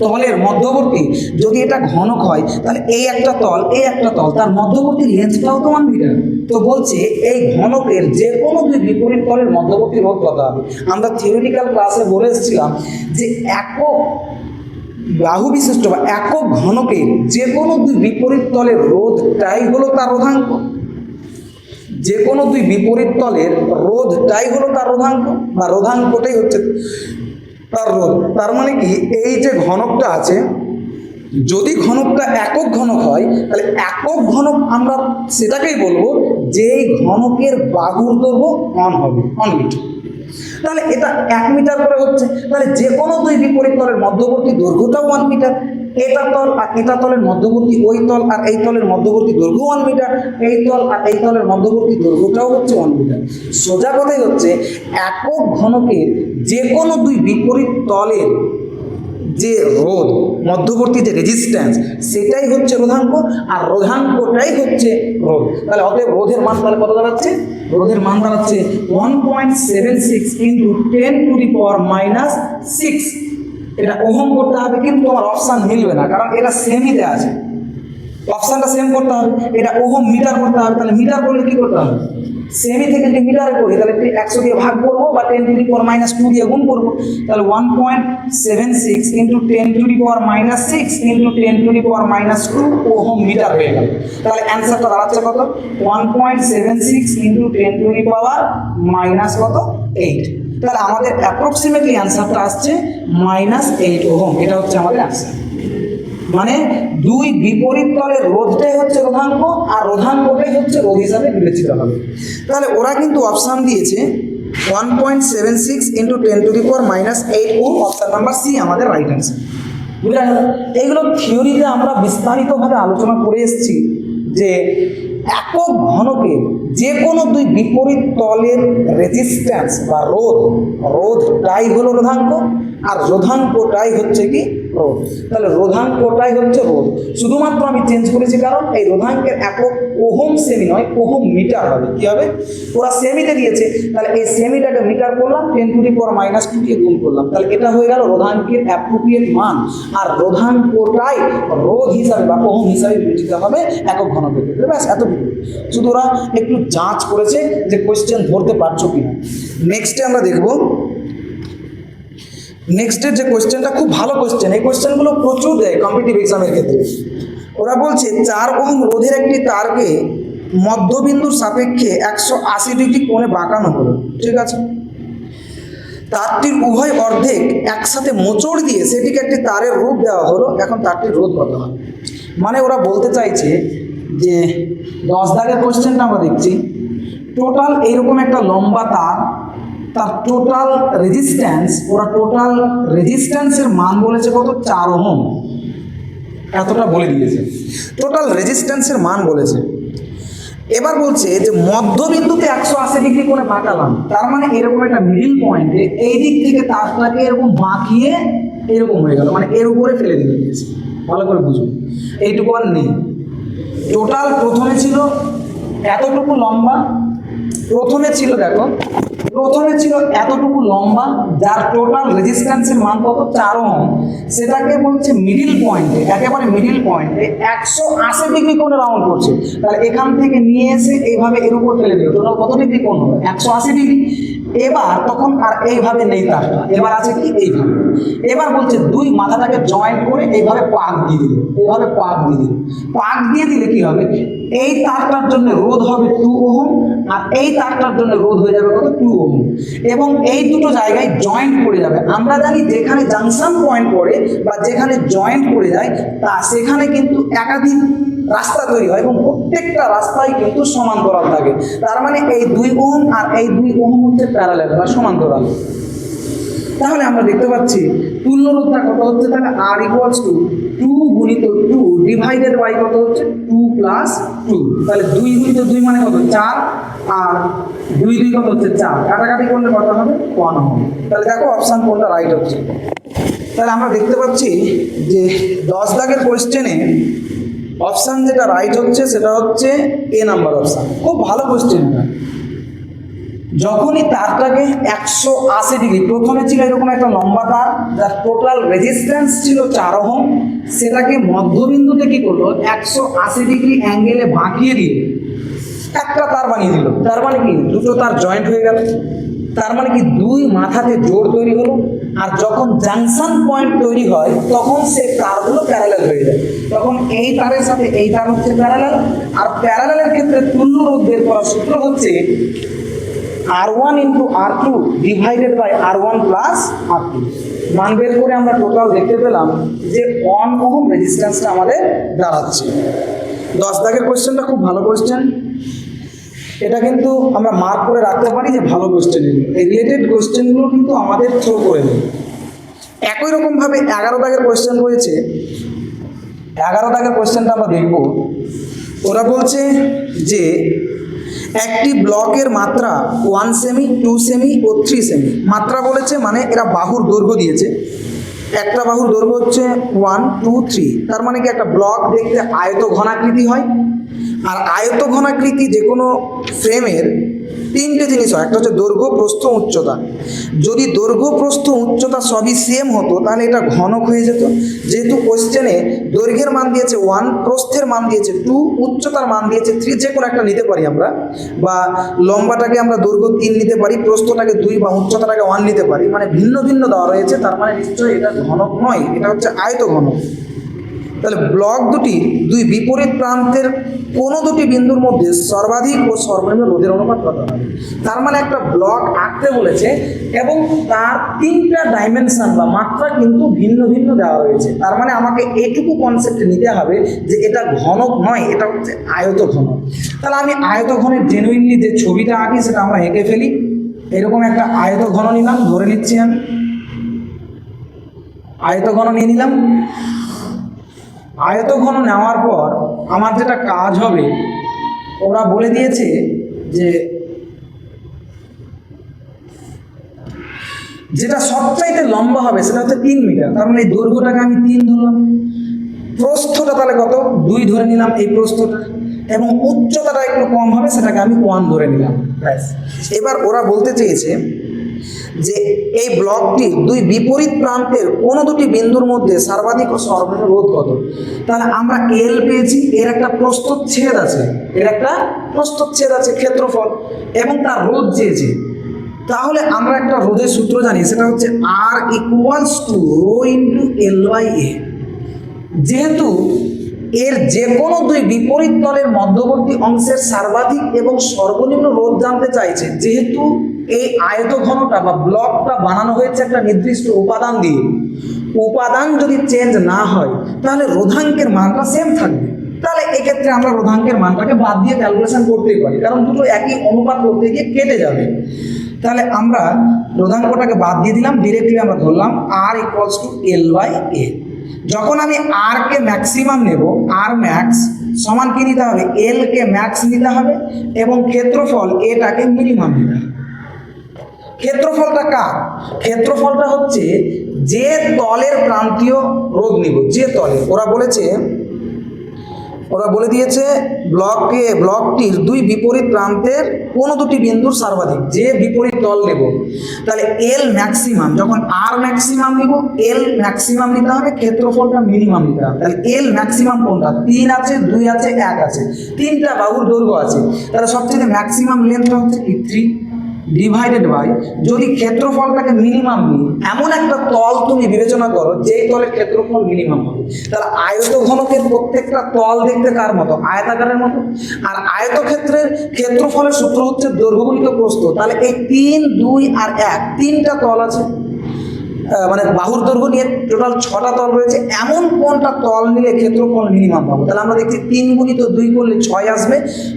তলের মধ্যবর্তী যদি এটা ঘনক হয় তাহলে এই একটা তল, এই একটা তল, তার মধ্যবর্তী লেন্থটাও তো 1 মিটার। তো বলছে এই ঘনকের যে কোনো 2 বিপরীত তলের মধ্যবর্তী রোধ কত হবে। আমরা থিওরিটিক্যাল ক্লাসে বলে এসেছিলাম যে একক বাহু বিশিষ্ট বা একক ঘনকের যে কোনো 2 বিপরীত তলের রোধটাই হলো তার রোধাঙ্ক। যে কোনো দুই বিপরীত তলের রোধটাই হলো তার রোধাঙ্ক, বা রোধাঙ্কটাই হচ্ছে তার রোধ। তার মানে কি, এই যে ঘনকটা আছে, যদি ঘনকটা একক ঘনক হয় তাহলে একক ঘনক আমরা সেটাকেই বলবো যে এই ঘনকের বাহুর দৈর্ঘ্য 1 হবে, 1 মিটার। তাহলে এটা 1 মিটার করে হচ্ছে, তাহলে যে কোনো দুই বিপরীত তলের মধ্যবর্তী দৈর্ঘ্যটাও 1 মিটার। এটা তল আর এটা তলের মধ্যবর্তী, ওই তল আর এই তলের মধ্যবর্তী দৈর্ঘ্য 1 মিটার, এই তল আর এই তলের মধ্যবর্তী দৈর্ঘ্যটাও হচ্ছে 1 মিটার। সোজা কথাই হচ্ছে একক ঘনকের যে কোনো দুই বিপরীত তলের যে রোধ, মধ্যবর্তী যে রেজিস্ট্যান্স, সেটাই হচ্ছে রোধাঙ্ক, আর রোধাঙ্কটাই হচ্ছে রোধ। তাহলে অতএব রোধের মান তাহলে কত দাঁড়াচ্ছে? রোধের মান দাঁড়াচ্ছে 1.76 into 10 to the power minus 6। এটা ওহম করতে হবে, কিন্তু তোমার অপশান মিলবে না, কারণ এটা সেমিতে আছে। অপশানটা সেম করতে হবে, এটা ওহম মিটার করতে হবে। তাহলে মিটার করলে কি করতে হবে? সেমি থেকে যদি মিটারে করি তাহলে 100 দিয়ে ভাগ করবো, বা 10 টু দি পাওয়ার মাইনাস 2 দিয়ে গুণ করবো। তাহলে 1.76 into 10 to the power minus 6 into 10 to the power minus 2 ohm metre হয়ে গেল। তাহলে অ্যান্সারটা দাঁড়াচ্ছে কত? 1.76 into 10 to the power minus কত? 8। তাহলে আমাদের অ্যাপ্রক্সিমেটলি অ্যান্সারটা আসছে -8 ওহম। এটা হচ্ছে আমাদের অ্যান্সার। মানে দুই বিপরীত তলের রোধটাই হচ্ছে রোধাঙ্ক, আর রোধাঙ্কটাই হচ্ছে রোধ হিসাবে বিবেচিত হবে। তাহলে ওরা কিন্তু অপশান দিয়েছে 1.76 into 10 to the power minus 8 ohm. Option number C আমাদের রাইট অ্যান্সার। বুঝা গেল? এইগুলো থিওরিতে আমরা বিস্তারিতভাবে আলোচনা করে এসেছি যে একক ঘনকের যে কোনো দুই বিপরীত তলের রেজিস্ট্যান্স বা রোধটাই হলো রোধাঙ্ক, আর রোধাঙ্কটাই হচ্ছে কি? রোধ। তাহলে রোধাঙ্কটাই হচ্ছে রোধ। শুধুমাত্র আমি চেঞ্জ করেছি কারণ এই রোধাঙ্কের একক ওহম সেমি নয়, ওহম মিটার হবে। কি হবে? ওরা সেমিতে দিয়েছে, তাহলে এই সেমিটাকে মিটার করলাম, 10 টু দি পাওয়ার মাইনাস 2 দিয়ে গুণ করলাম। তাহলে এটা হয়ে গেল রোধাঙ্কের অ্যাপ্রোপ্রিয়েট মান, আর রোধাঙ্কটাই রোধ হিসাবে বা ওহম হিসাবে বিবেচিত হবে একক ঘনকের ক্ষেত্রে। ব্যাস এতটুকু। শুধু ওরা একটু যাঞ্চ করেছে যে কোয়েশ্চেন ধরতে পারছো কিনা। নেক্সটে আমরা দেখবো, নেক্সটের যে কোয়েশ্চেনটা খুব ভালো কোয়েশ্চেন। এই কোয়েশ্চেনগুলো প্রচুর দেয় কম্পিটিটিভ এক্সামের ক্ষেত্রে। ওরা বলছে 4 ওহম রোধের একটি তারকে মধ্যবিন্দুর সাপেক্ষে 180 ডিগ্রি কোণে বাঁকানো হলো। ঠিক আছে, তারটির উভয় অর্ধেক একসাথে মোচড় দিয়ে সেটিকে একটি তারের রূপ দেওয়া হলো। এখন তারটির রোধ কত হয়? মানে ওরা বলতে চাইছে যে 10 দাগের কোয়েশ্চেনটা আমরা দেখছি, টোটাল এইরকম একটা লম্বা তার, তার টোটাল রেজিস্ট্যান্স, ওরা টোটাল রেজিস্ট্যান্সের মান বলেছে কত? 4 ওহম। এতটা বলে দিয়েছে, টোটাল রেজিস্ট্যান্সের মান বলেছে। এবার বলছে যে মধ্যবিন্দুতে 180 ডিগ্রি করে বাঁকালাম, তার মানে এরকম একটা মিডিল পয়েন্টে এই দিক থেকে তারটাকে এরকম বাঁকিয়ে এরকম হয়ে গেল, মানে এর উপরে ফেলে দিয়েছে। ভালো করে বুঝুন, এইটুকু আর নেই। টোটাল প্রথমে ছিল এতটুকু লম্বা, প্রথমে ছিল দেখো, প্রথমে ছিল এতটুকু লম্বা, যার টোটাল রেজিস্ট্যান্সের মান কত? 4 ওহম। সেটাকে বলছে মিডিল পয়েন্টে, একেবারে মিডিল পয়েন্টে 180 ডিগ্রি কোণে রাউন্ড করছে। তাহলে এখান থেকে নিয়ে এসে এইভাবে এর উপর ফেলে দিল, টোটাল কত ডিগ্রি কোণ হবে? 180 ডিগ্রি। এবার তখন আর এইভাবে নেই তারটা, এবার আছে কি? এইভাবে। এবার বলছে দুই মাথাটাকে জয়েন্ট করে এইভাবে পাক দিয়ে দিল, এইভাবে পাক দিয়ে দিল। পাক দিয়ে দিলে কি হবে? এই তারটার জন্য রোধ হবে 2 ওহম, আর এই তারটার জন্য রোধ হয়ে যাবে কত? 2 ওহম। এবং এই দুটো জায়গায় জয়েন্ট করে যাবে। আমরা জানি যেখানে জাংশন পয়েন্ট পড়ে বা যেখানে জয়েন্ট করে যায়, তা সেখানে কিন্তু একাধিক রাস্তা তৈরি হয় এবং প্রত্যেকটা রাস্তায় কিন্তু সমান্তরাল থাকে। তার মানে এই 2 ওহম আর এই 2 ওহম হচ্ছে প্যারালাল বা সমান্তরাল। তাহলে আমরা দেখতে পাচ্ছি তুল্য রোধটা কত হচ্ছে? তাহলে R ইকুয়ালস টু 2 গুণিত 2 ডিভাইডেড বাই কত হচ্ছে? 2 প্লাস 2। তাহলে 2 গুণিত 2 মানে কত? 4, আর 2 2 কত হচ্ছে? 4। কাটাকাটি করলে কত হবে? 1 হবে। তাহলে দেখো অপশান কোনটা রাইট হচ্ছে। তাহলে আমরা দেখতে পাচ্ছি যে 10 দাগের কোয়েশ্চেনে অপশান যেটা রাইট হচ্ছে সেটা হচ্ছে এ নাম্বার অপশান। খুব ভালো কোয়েশ্চেন। যখনই তারটাকে 180 ডিগ্রি, প্রথমে ছিল এরকম একটা লম্বা তার যার টোটাল রেজিস্ট্যান্স ছিল 4 ওহম, সেটাকে মধ্যবিন্দুতে কি করলো? 180 ডিগ্রি অ্যাঙ্গেলে বাঁকিয়ে দিয়ে একটা তার বানিয়ে দিল। তার মানে কি? দুটো তার জয়েন্ট হয়ে গেল। তার মানে কি দুই মাথাতে জোড় তৈরি হলো, আর যখন জাংশন পয়েন্ট তৈরি হয় তখন সে তারগুলো প্যারালাল হয়ে যায়, তখন এই তারের সাথে এই তার হচ্ছে প্যারালাল। আর প্যারালালের ক্ষেত্রে তুল্য রোধ বের করার সূত্র হচ্ছে R1 into R2 divided by R1 plus R2। মান বের করে আমরা টোটাল দেখতে পেলাম যে 1 ওহম রেজিস্ট্যান্সটা আমাদের দাঁড়াচ্ছে। 10 দাগের কোয়েশ্চেনটা খুব ভালো কোয়েশ্চেন, এটা কিন্তু আমরা মার্ক করে রাখতে পারি যে ভালো কোয়েশ্চেন। এই রিলেটেড কোয়েশ্চেনগুলো কিন্তু আমাদের থ্রো করে দেবে। একই রকমভাবে 11 দাগের কোয়েশ্চেন রয়েছে। 11 দাগের কোয়েশ্চেনটা আমরা দেখব। ওরা বলছে যে একটি ব্লকের মাত্রা 1 সেমি, 2 সেমি ও 3 সেমি। মাত্রা বলেছে মানে এরা বাহুর দৈর্ঘ্য দিয়েছে। একটা বাহুর দৈর্ঘ্য হচ্ছে 1, 2, 3। তার মানে কি একটা ব্লক দেখতে আয়ত ঘনাকৃতি হয়। আর আয়ত ঘনাকৃতি যে কোনো ফ্রেমের তিনটে জিনিস হয়, একটা হচ্ছে দৈর্ঘ্য, প্রস্থ, উচ্চতা। যদি দৈর্ঘ্য, প্রস্থ, উচ্চতা সবই সেম হতো তাহলে এটা ঘনক হয়ে যেত। যেহেতু কোশ্চেনে দৈর্ঘ্যের মান দিয়েছে 1, প্রস্থের মান দিয়েছে 2, উচ্চতার মান দিয়েছে 3, যে কোনো একটা নিতে পারি আমরা, বা লম্বাটাকে আমরা দৈর্ঘ্য 3 নিতে পারি, প্রস্থটাকে 2 বা উচ্চতাটাকে 1 নিতে পারি, মানে ভিন্ন ভিন্ন দেওয়া রয়েছে। তার মানে নিশ্চয়ই এটা ঘনক নয়, এটা হচ্ছে আয়ত ঘনক। তাহলে ব্লক দুটি দুই বিপরীত প্রান্তের কোনো দুটি বিন্দুর মধ্যে সর্বাধিক ও সর্বনিম্ন রোধের অনুপাত কত হবে। তার মানে একটা ব্লক আঁকতে বলেছে এবং তার 3টা ডাইমেনশন বা মাত্রা কিন্তু ভিন্ন ভিন্ন দেওয়া রয়েছে। তার মানে আমাকে এইটুকু কনসেপ্ট নিতে হবে যে এটা ঘনক নয়, এটা হচ্ছে আয়ত ঘনক। তাহলে আমি আয়ত ঘনের জেনুইনলি যে ছবিটা আঁকি সেটা আমরা এঁকে ফেলি। এরকম একটা আয়ত ঘন নিলাম, ধরে নিচ্ছি আমি আয়ত ঘন নিয়ে নিলাম। আয়ত ঘন নেওয়ার পর আমার যেটা কাজ হবে, ওরা বলে দিয়েছে যে যেটা সবচাইতে লম্বা হবে সেটা হচ্ছে 3 মিটার। তার মানে এই দৈর্ঘ্যটাকে আমি 3 ধরলাম, প্রস্থটা তাহলে কত 2 ধরে নিলাম এই প্রস্থটা, এবং উচ্চতাটা একটু কম হবে সেটাকে আমি 1 ধরে নিলাম। ব্যাস। এবার ওরা বলতে চেয়েছে যে এই ব্লকটির দুই বিপরীত প্রান্তের কোনো দুটি বিন্দুর মধ্যে সর্বাধিক ও সর্বনিম্ন রোধ কত। তাহলে আমরা এল পেয়েছি, এর একটা প্রস্থচ্ছেদ আছে, এর একটা প্রস্থচ্ছেদ আছে ক্ষেত্রফল, এবং তার রোধ চেয়েছে। তাহলে আমরা একটা রোধের সূত্র জানি, সেটা হচ্ছে R equals to rho into L by A. যেহেতু এর যে কোনো দুই বিপরীত তলের মধ্যবর্তী অংশের সর্বাধিক এবং সর্বনিম্ন রোধ জানতে চাইছে, যেহেতু এই আয়ত ঘনটা বা ব্লকটা বানানো হয়েছে একটা নির্দিষ্ট উপাদান দিয়ে, উপাদান যদি চেঞ্জ না হয় তাহলে রোধাঙ্কের মানটা সেম থাকবে। তাহলে এক্ষেত্রে আমরা রোধাঙ্কের মানটাকে বাদ দিয়ে ক্যালকুলেশন করতেই পারি, কারণ দুটো একই অনুপাত করতে গিয়ে কেটে যাবে। তাহলে আমরা রোধাঙ্কটাকে বাদ দিয়ে দিলাম, ডিরেক্টলি আমরা ধরলাম R equals to L by A. যখন আমি আর কে ম্যাক্সিমাম নেব, আর ম্যাক্স সমান কি নিতে হবে, এল কে ম্যাক্স নিতে হবে, এবং ক্ষেত্রফল এটাকে মিনিমাম নিতে হবে। ক্ষেত্রফলটা কার, ক্ষেত্রফলটা হচ্ছে যে তলের প্রান্তীয় রোধ নিব, যে তলে। ওরা বলে দিয়েছে ব্লকটির দুই বিপরীত প্রান্তের কোনো দুটি বিন্দুর সর্বাধিক, যে বিপরীত তল নেব। তাহলে এল ম্যাক্সিমাম, যখন আর ম্যাক্সিমাম নিব এল ম্যাক্সিমাম নিতে হবে, ক্ষেত্রফলটা মিনিমাম নিতে হবে। তাহলে এল ম্যাক্সিমাম কোনটা, 3 আছে, 2 আছে, 1 আছে, 3টা বাহুর দৈর্ঘ্য আছে। তাহলে সবচেয়ে ম্যাক্সিমাম লেন্থটা হচ্ছে 3 ডিভাইডেড বাই, যদি ক্ষেত্রফলটাকে মিনিমাম নিই, এমন একটা তল তুমি বিবেচনা করো যেই তলের ক্ষেত্রফল মিনিমাম হবে। তাহলে আয়ত ঘনকের প্রত্যেকটা তল দেখতে কার মতো, আয়তাকারের মতো। আর আয়তক্ষেত্রের ক্ষেত্রফলের সূত্র হচ্ছে দৈর্ঘ্য গুণিত প্রস্থ। তাহলে এই 3, 2 আর 1 3টা তল আছে, মানে বাহুর দৈর্ঘ্য নিয়ে টোটাল 6টা তল রয়েছে। এমন কোনটা তল নিলে ক্ষেত্রফল মিনিমাম পাবো। তাহলে আমরা দেখছি 3 গুণিত 2 করলে 6 আসবে,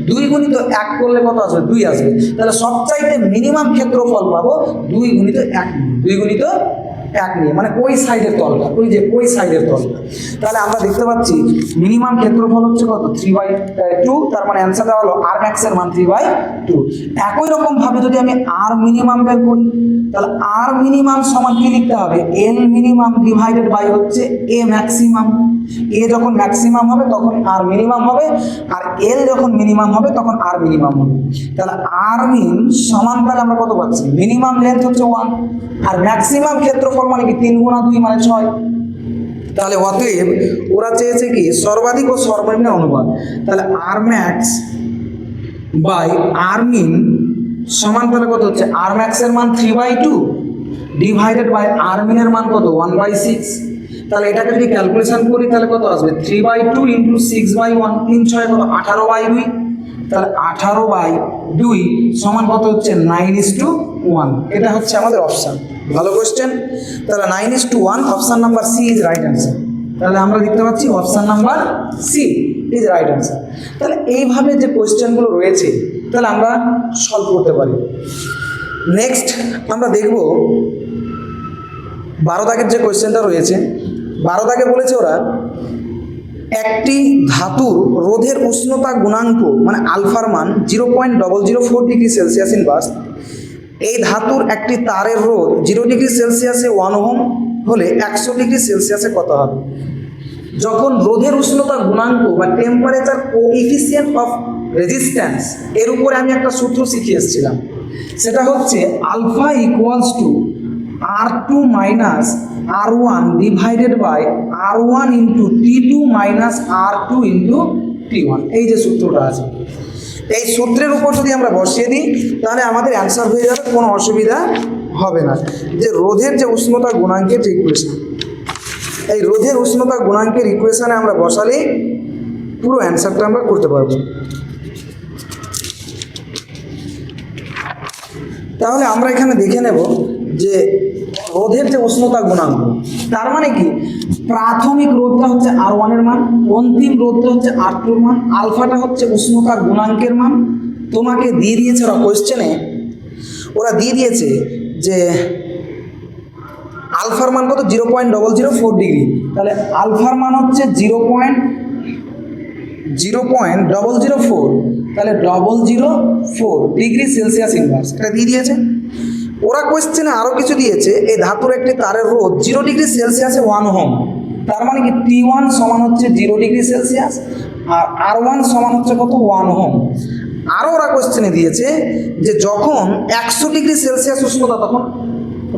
2 গুণিত 1 করলে কত আসবে, 2 আসবে। তাহলে সবচাইতে মিনিমাম ক্ষেত্রফল পাবো 2 গুণিত 1, 2 গুণিত 1 নিয়ে, মানে ওই সাইডের তলটা, ওই সাইডের তলটা। তাহলে আমরা দেখতে পাচ্ছি মিনিমাম ক্ষেত্রফল হচ্ছে কত, 3/2। তার মানে অ্যান্সারটা হলো আর ম্যাক্সের মান 3/2। একই রকম ভাবে যদি আমি আর মিনিমাম বের করি, তাহলে আর মিনিমাম সমান কি লিখতে হবে, এল মিনিমাম ডিভাইডেড বাই হচ্ছে এ ম্যাক্সিমাম। এ যখন ম্যাক্সিমাম হবে তখন আর মিনিমাম হবে, আর এল যখন মিনিমাম হবে তখন আর মিনিমাম হবে। তাহলে আর মিন সমান, তাহলে আমরা কত পাচ্ছি, মিনিমাম লেন্থ হচ্ছে 1, আর ম্যাক্সিমাম ক্ষেত্রফল মানে কি 3 গুণা 2 মানে 6। তাহলে অতএব ওরা চেয়েছে কি সর্বাধিক ও সর্বনিম্ন অনুপাত। তাহলে আর ম্যাক্স বাই আর মিন সমান তাহলে কত হচ্ছে আর ম্যাক্সের মান 3/2 ডিভাইডেড বাই আর মিনের মান কত 1/6। তাহলে এটাকে যদি ক্যালকুলেশন করি তাহলে কত আসবে 3/2 ইন্টু 6/1 3 6 কত 18/2। তাহলে 18/2 সমান কত হচ্ছে 9:1। এটা হচ্ছে আমাদের অপশান। ভালো কোয়েশ্চেন। তাহলে 9:1 option number C is right answer. তাহলে আমরা দেখতে পাচ্ছি option number C is right answer. তাহলে এইভাবে যে কোয়েশ্চেনগুলো রয়েছে তাহলে আমরা সলভ করতে পারি। নেক্সট আমরা দেখব 12 দাগের যে কোয়েশ্চেনটা রয়েছে। 12 দাগে বলেছে ওরা একটি ধাতুর রোধের উষ্ণতা গুণাঙ্ক মানে আলফার মান 0.004 ডিগ্রি সেলসিয়াস ইনভার্স। এই ধাতুর একটি তারের রোধ 0 ডিগ্রি সেলসিয়াসে 1 ওহম হলে 100 ডিগ্রি সেলসিয়াসে কত হবে? যখন রোধের উষ্ণতা গুণাঙ্ক বা টেম্পারেচার কোএফিসিয়েন্ট অফ রেজিস্ট্যান্স এর উপরে আমি একটা সূত্র শিখিয়ে এসেছিলাম, সেটা হচ্ছে alpha equals to R2 minus R1 divided by R1 into T2 minus R2 into T1। এই যে সূত্রটা আছে, এই সূত্রের উপর যদি আমরা বসিয়ে দিই তাহলে আমাদের অ্যান্সার হয়ে যাবে, কোনো অসুবিধা হবে না। যে রোধের যে উষ্ণতা গুণাঙ্কের যে ইকুয়েশন, এই রোধের উষ্ণতা গুণাঙ্কের ইকুয়েশনে আমরা বসালে পুরো অ্যান্সারটা আমরা করতে পারবো। তাহলে আমরা এখানে দেখে নেব যে রোধের যে উষ্ণতা গুণাঙ্ক, তার মানে কি প্রাথমিক রোধটা হচ্ছে R1 এর মান, অন্তিম রোধটা হচ্ছে R2 এর মান, আলফাটা হচ্ছে উষ্ণতা গুণাঙ্কের মান। তোমাকে দিয়ে দিয়েছে ওরা কোয়েশ্চেনে, ওরা দিয়ে দিয়েছে যে আলফার মান কত 0.004 ডিগ্রি। তাহলে আলফার মান হচ্ছে 0.004, তাহলে 004 ডিগ্রি সেলসিয়াস ইনভার্স, এটা দিয়ে দিয়েছে। ওরা কোয়েশ্চেনে আরও কিছু দিয়েছে, এই ধাতুর একটি তারের রোধ 0 ডিগ্রি সেলসিয়াসে 1 ওহম, তার মানে কি T1 সমান হচ্ছে 0 ডিগ্রি সেলসিয়াস আর R1 সমান হচ্ছে কত 1 ওহম। আরও ওরা কোয়েশ্চেনে দিয়েছে যে যখন 100 ডিগ্রি সেলসিয়াস উষ্ণতা তখন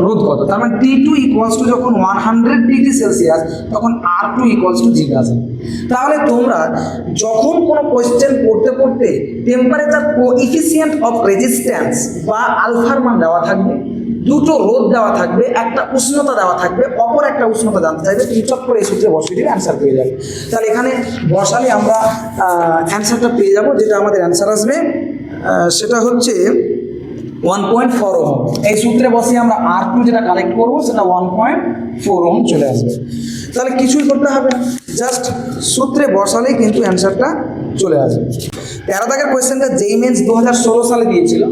রোধ কত, তার মানে T2 ইকুয়ালস টু যখন 100 ডিগ্রি সেলসিয়াস তখন R2 ইকুয়ালস টু 0 আছে। তাহলে তোমরা যখন কোনো কোয়েশ্চেন পড়তে পড়তে টেম্পারেচার কোএফিসিয়েন্ট অফ রেজিস্ট্যান্স বা আলফার মান দেওয়া থাকবে, দুটো রোধ দেওয়া থাকবে, একটা উষ্ণতা দেওয়া থাকবে, অপর একটা উষ্ণতা জানতে চাইবে, তুমি চট করে এই সূত্রে বসিয়ে দিলে অ্যান্সার পেয়ে যাবে। তাহলে এখানে বসালে আমরা অ্যান্সারটা পেয়ে যাব। যেটা আমাদের অ্যান্সার আসবে সেটা হচ্ছে 1.4 ওহম। এই সূত্রে বসিয়ে আমরা R2 যেটা কালেক্ট করবো সেটা 1.4 ওহম চলে আসবে। তাহলে কিছুই করতে হবে না, জাস্ট সূত্রে বসালেই কিন্তু অ্যান্সারটা চলে আসবে। 13 দাগের কোয়েশ্চেনটা যেই মেন্স 2016 সালে দিয়েছিল,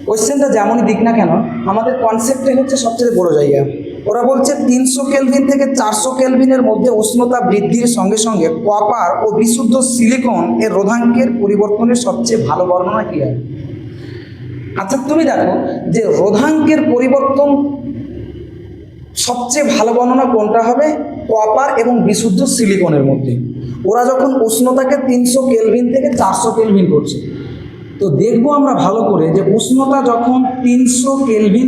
কোয়েশ্চেনটা যেমনই দিক না কেন আমাদের কনসেপ্টে হচ্ছে সবচেয়ে বড় জায়গা। ওরা বলছে 300 কেলভিন থেকে 400 কেলভিনের মধ্যে উষ্ণতা বৃদ্ধির সঙ্গে সঙ্গে কপার ও বিশুদ্ধ সিলিকন এর রোধাঙ্কের পরিবর্তনের সবচেয়ে ভালো বর্ণনা কী হয়? আচ্ছা তুমি দেখো যে রোধাঙ্কের পরিবর্তন সবচেয়ে ভালো বর্ণনা কোনটা হবে? কপার এবং বিশুদ্ধ সিলিকনের মধ্যে। ওরা যখন উষ্ণতাকে 300 কেলভিন থেকে 400 কেলভিন করছে, তো দেখবো আমরা ভালো করে যে উষ্ণতা যখন 300 কেলভিন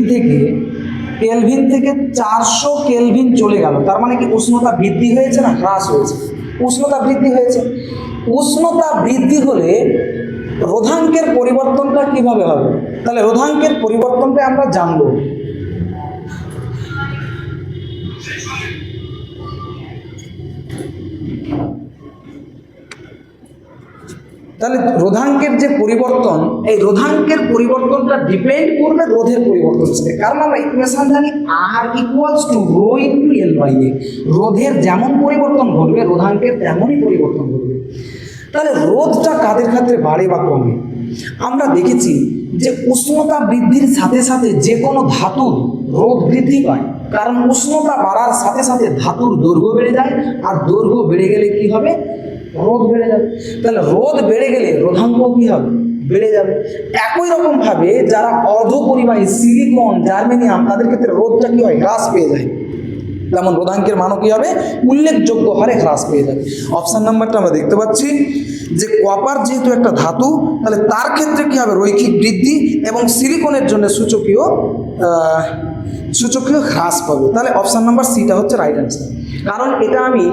থেকে 400 কেলভিন চলে গেল, তার মানে কি উষ্ণতা বৃদ্ধি হয়েছে না হ্রাস হয়েছে? উষ্ণতা বৃদ্ধি হয়েছে। উষ্ণতা বৃদ্ধি হলে রোধাঙ্কের পরিবর্তনটা কিভাবে হবে? তাহলে রোধাঙ্কের পরিবর্তনটা আমরা জানবো। তাহলে রোধাঙ্কের যে পরিবর্তন, এই রোধাঙ্কের পরিবর্তনটা ডিপেন্ড করবে রোধের পরিবর্তনের সাথে। কারণ আমরা ইকুয়েশন জানি R equals to rho into L by A। রোধের যেমন পরিবর্তন ঘটবে রোধাঙ্কের তেমনই পরিবর্তন ঘটবে। তাহলে রোধটা কাদের ক্ষেত্রে বাড়ে বা কমে? আমরা দেখেছি যে উষ্ণতা বৃদ্ধির সাথে সাথে যে কোনো ধাতুর রোধ বৃদ্ধি পায়, কারণ উষ্ণতা বাড়ার সাথে সাথে ধাতুর দৈর্ঘ্য বেড়ে যায়, আর দৈর্ঘ্য বেড়ে গেলে কি হবে? রোধ বেড়ে যাবে। তাহলে রোধ বেড়ে গেলে রোধাঙ্ক কি হবে? বেড়ে যাবে। একই রকমভাবে যারা অর্ধপরিবাহী সিলিকন, জার্মেনিয়াম, তাদের ক্ষেত্রে রোধটা কি হয়? হ্রাস পেয়ে যায়। যেমন রোধাঙ্কের মানও কী হবে? উল্লেখযোগ্য হারে হ্রাস পেয়ে যাবে। অপশান নাম্বারটা আমরা দেখতে পাচ্ছি যে কপার যেহেতু একটা ধাতু, তাহলে তার ক্ষেত্রে কী হবে? রৈখিক বৃদ্ধি, এবং সিলিকনের জন্য সূচকীয় হ্রাস পাবে। তাহলে অপশান নাম্বার সিটা হচ্ছে রাইট অ্যান্সার। কারণ এটা আমি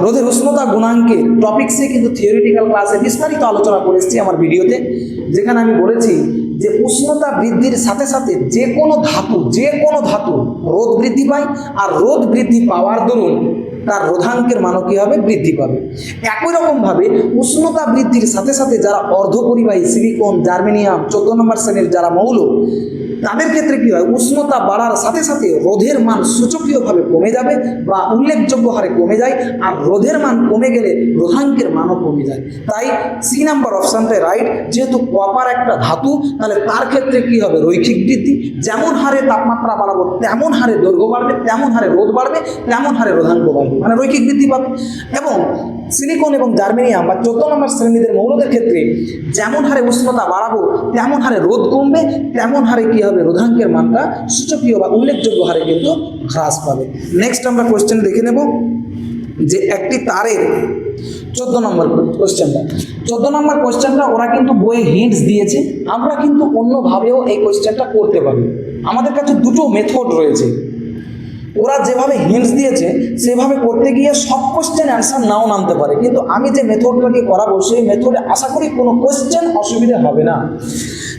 রোদের উষ্ণতা গুণাঙ্কের টপিক্সে কিন্তু থিওরিটিক্যাল ক্লাসে বিস্তারিত আলোচনা করে এসেছি আমার ভিডিওতে, যেখানে আমি বলেছি যে উষ্ণতা বৃদ্ধির সাথে সাথে যে কোনো ধাতু রোধ বৃদ্ধি পায়, আর রোধ বৃদ্ধি পাওয়ার দরুন তার রোধাঙ্কের মানও কী হবে, বৃদ্ধি পাবে। একই রকমভাবে উষ্ণতা বৃদ্ধির সাথে সাথে যারা অর্ধপরিবাহী সিলিকন, জার্মেনিয়াম, 14 নম্বর শ্রেণীর যারা মৌল, তাদের ক্ষেত্রে কী হয়, উষ্ণতা বাড়ার সাথে সাথে রোধের মান সূচকীয়ভাবে কমে যাবে বা উল্লেখযোগ্য হারে কমে যায়, আর রোধের মান কমে গেলে রোধাঙ্কের মানও কমে যায়। তাই সি নাম্বার অপশানটাই রাইট। যেহেতু কপার একটা ধাতু, তাহলে তার ক্ষেত্রে কী হবে, রৈখিক বৃদ্ধি। যেমন হারে তাপমাত্রা বাড়াবো তেমন হারে দৈর্ঘ্য বাড়বে, তেমন হারে রোধ বাড়বে, তেমন হারে রোধাঙ্ক বাড়বে, মানে রৈখিক বৃদ্ধি পাবে। এবং সিলিকন এবং জার্মেনিয়াম বা 14 নম্বর শ্রেণীদের মৌলদের ক্ষেত্রে যেমন হারে উষ্ণতা বাড়াবো তেমন হারে রোধ কমবে, তেমন হারে কী হবে, রোধাঙ্কের মানটা সূচকীয় বা উল্লেখযোগ্য হারে কিন্তু হ্রাস পাবে। নেক্সট আমরা কোয়েশ্চেন দেখে নেব যে একটি তারের 14 নম্বর কোয়েশ্চেনটা ওরা কিন্তু বইয়ে হিন্টস দিয়েছে, আমরা কিন্তু অন্যভাবেও এই কোয়েশ্চেনটা করতে পারি। আমাদের কাছে দুটো মেথড রয়েছে, ওরা যেভাবে হিন্টস দিয়েছে সেভাবে করতে গিয়ে সব কোশ্চেন অ্যান্সার নাও নামতে পারে, কিন্তু আমি যে মেথডটা দিয়ে করাবো সেই মেথডে আশা করি কোনো কোশ্চেন অসুবিধা হবে না।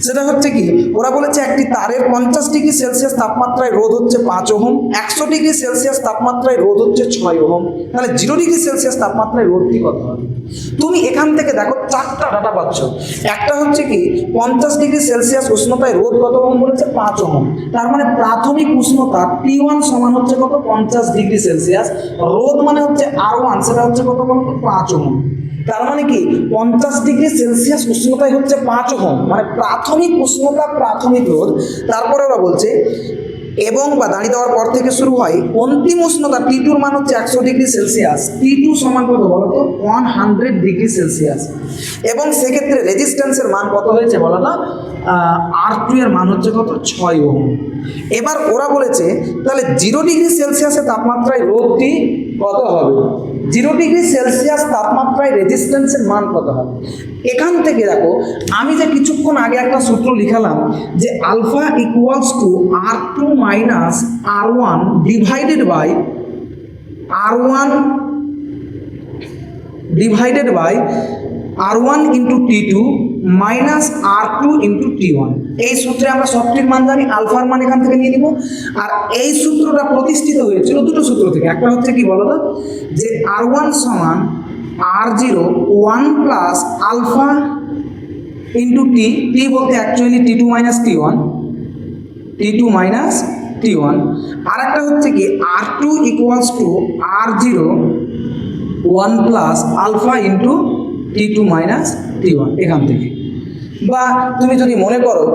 সেটা হচ্ছে কি, ওরা বলেছে একটি তারের 50 ডিগ্রি সেলসিয়াস তাপমাত্রায় রোধ হচ্ছে 5 ওহম, 100 ডিগ্রি সেলসিয়াস তাপমাত্রায় রোধ হচ্ছে 6 ওহম, তাহলে 0 ডিগ্রি সেলসিয়াস তাপমাত্রায় রোধটি কত হবে? তুমি এখান থেকে দেখো 4টা ডাটা পাচ্ছ। একটা হচ্ছে কি 50 ডিগ্রি সেলসিয়াস উষ্ণতায় রোধ কত ওহম বলেছে, 5 ওহম। তার মানে প্রাথমিক উষ্ণতা T1 সমান হচ্ছে কত, 50 ডিগ্রি সেলসিয়াস। রোধ মানে হচ্ছে R1, সেটা হচ্ছে কত, 5 ওহম। তার মানে কি 50 ডিগ্রি সেলসিয়াস উষ্ণতায় হচ্ছে 5 ওহম, মানে প্রাথমিক উষ্ণতা, প্রাথমিক রোধ। তারপরে ওরা বলছে এবং বা দাঁড়িয়ে দেওয়ার পর থেকে শুরু হয় অন্তিম উষ্ণতা T2 মান হচ্ছে 100 ডিগ্রি সেলসিয়াস। T2 সমান কত বলো তো, 100 ডিগ্রি সেলসিয়াস। এবং সেক্ষেত্রে রেজিস্ট্যান্সের মান কত হয়েছে বলো তো, R2 এর মান হচ্ছে কত, 6 ওহম। এবার ওরা বলেছে তাহলে 0 ডিগ্রি সেলসিয়াসের তাপমাত্রায় রোধটি কত হবে, 0 ডিগ্রি সেলসিয়াস তাপমাত্রায় রেজিস্ট্যান্সের মান কত হবে। এখান থেকে দেখো আমি যে কিছুক্ষণ আগে একটা সূত্র লিখালাম যে alpha equals to R2 minus R1 divided by R1 into T2 minus R2 into T1। এই সূত্রে আমরা সবটির মান জানি, আলফার মান এখান থেকে নিয়ে নিব। আর এই সূত্রটা প্রতিষ্ঠিত হয়েছিল দুটো সূত্র থেকে। একটা হচ্ছে কি বলো তো, যে R1 সমান R0 1 plus alpha into T বলতে অ্যাকচুয়ালি T2 মাইনাস T1। আর একটা হচ্ছে কি R2 equals to R0 1 plus alpha into T2 minus T1 এখান থেকে। বা তুমি যদি মনে করো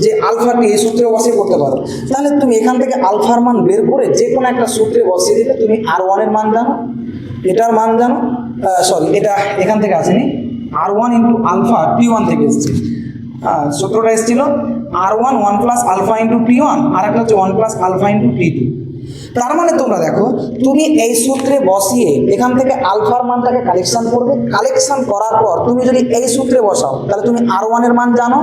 যে আলফাটি এই সূত্রে বসিয়ে করতে পারো, তাহলে তুমি এখান থেকে আলফার মান বের করে যে কোনো একটা সূত্রে বসিয়ে দিলে তুমি R1 এর মান জানো, এটার মান জানো, এটা এখান থেকে আসেনি, R1 ইন্টু আলফা T1 থেকে এসেছে। সূত্রটা এসেছিল R1 1 plus alpha into T1, আর একটা হচ্ছে 1 প্লাস আলফা ইন্টু T2। তার মানে তোমরা দেখো তুমি এই সূত্রে বসিয়ে এখান থেকে আলফার মানটাকে কালেকশন করবে, কালেকশন করার পর তুমি যদি এই সূত্রে বসাও তাহলে তুমি R1 এর মান জানো,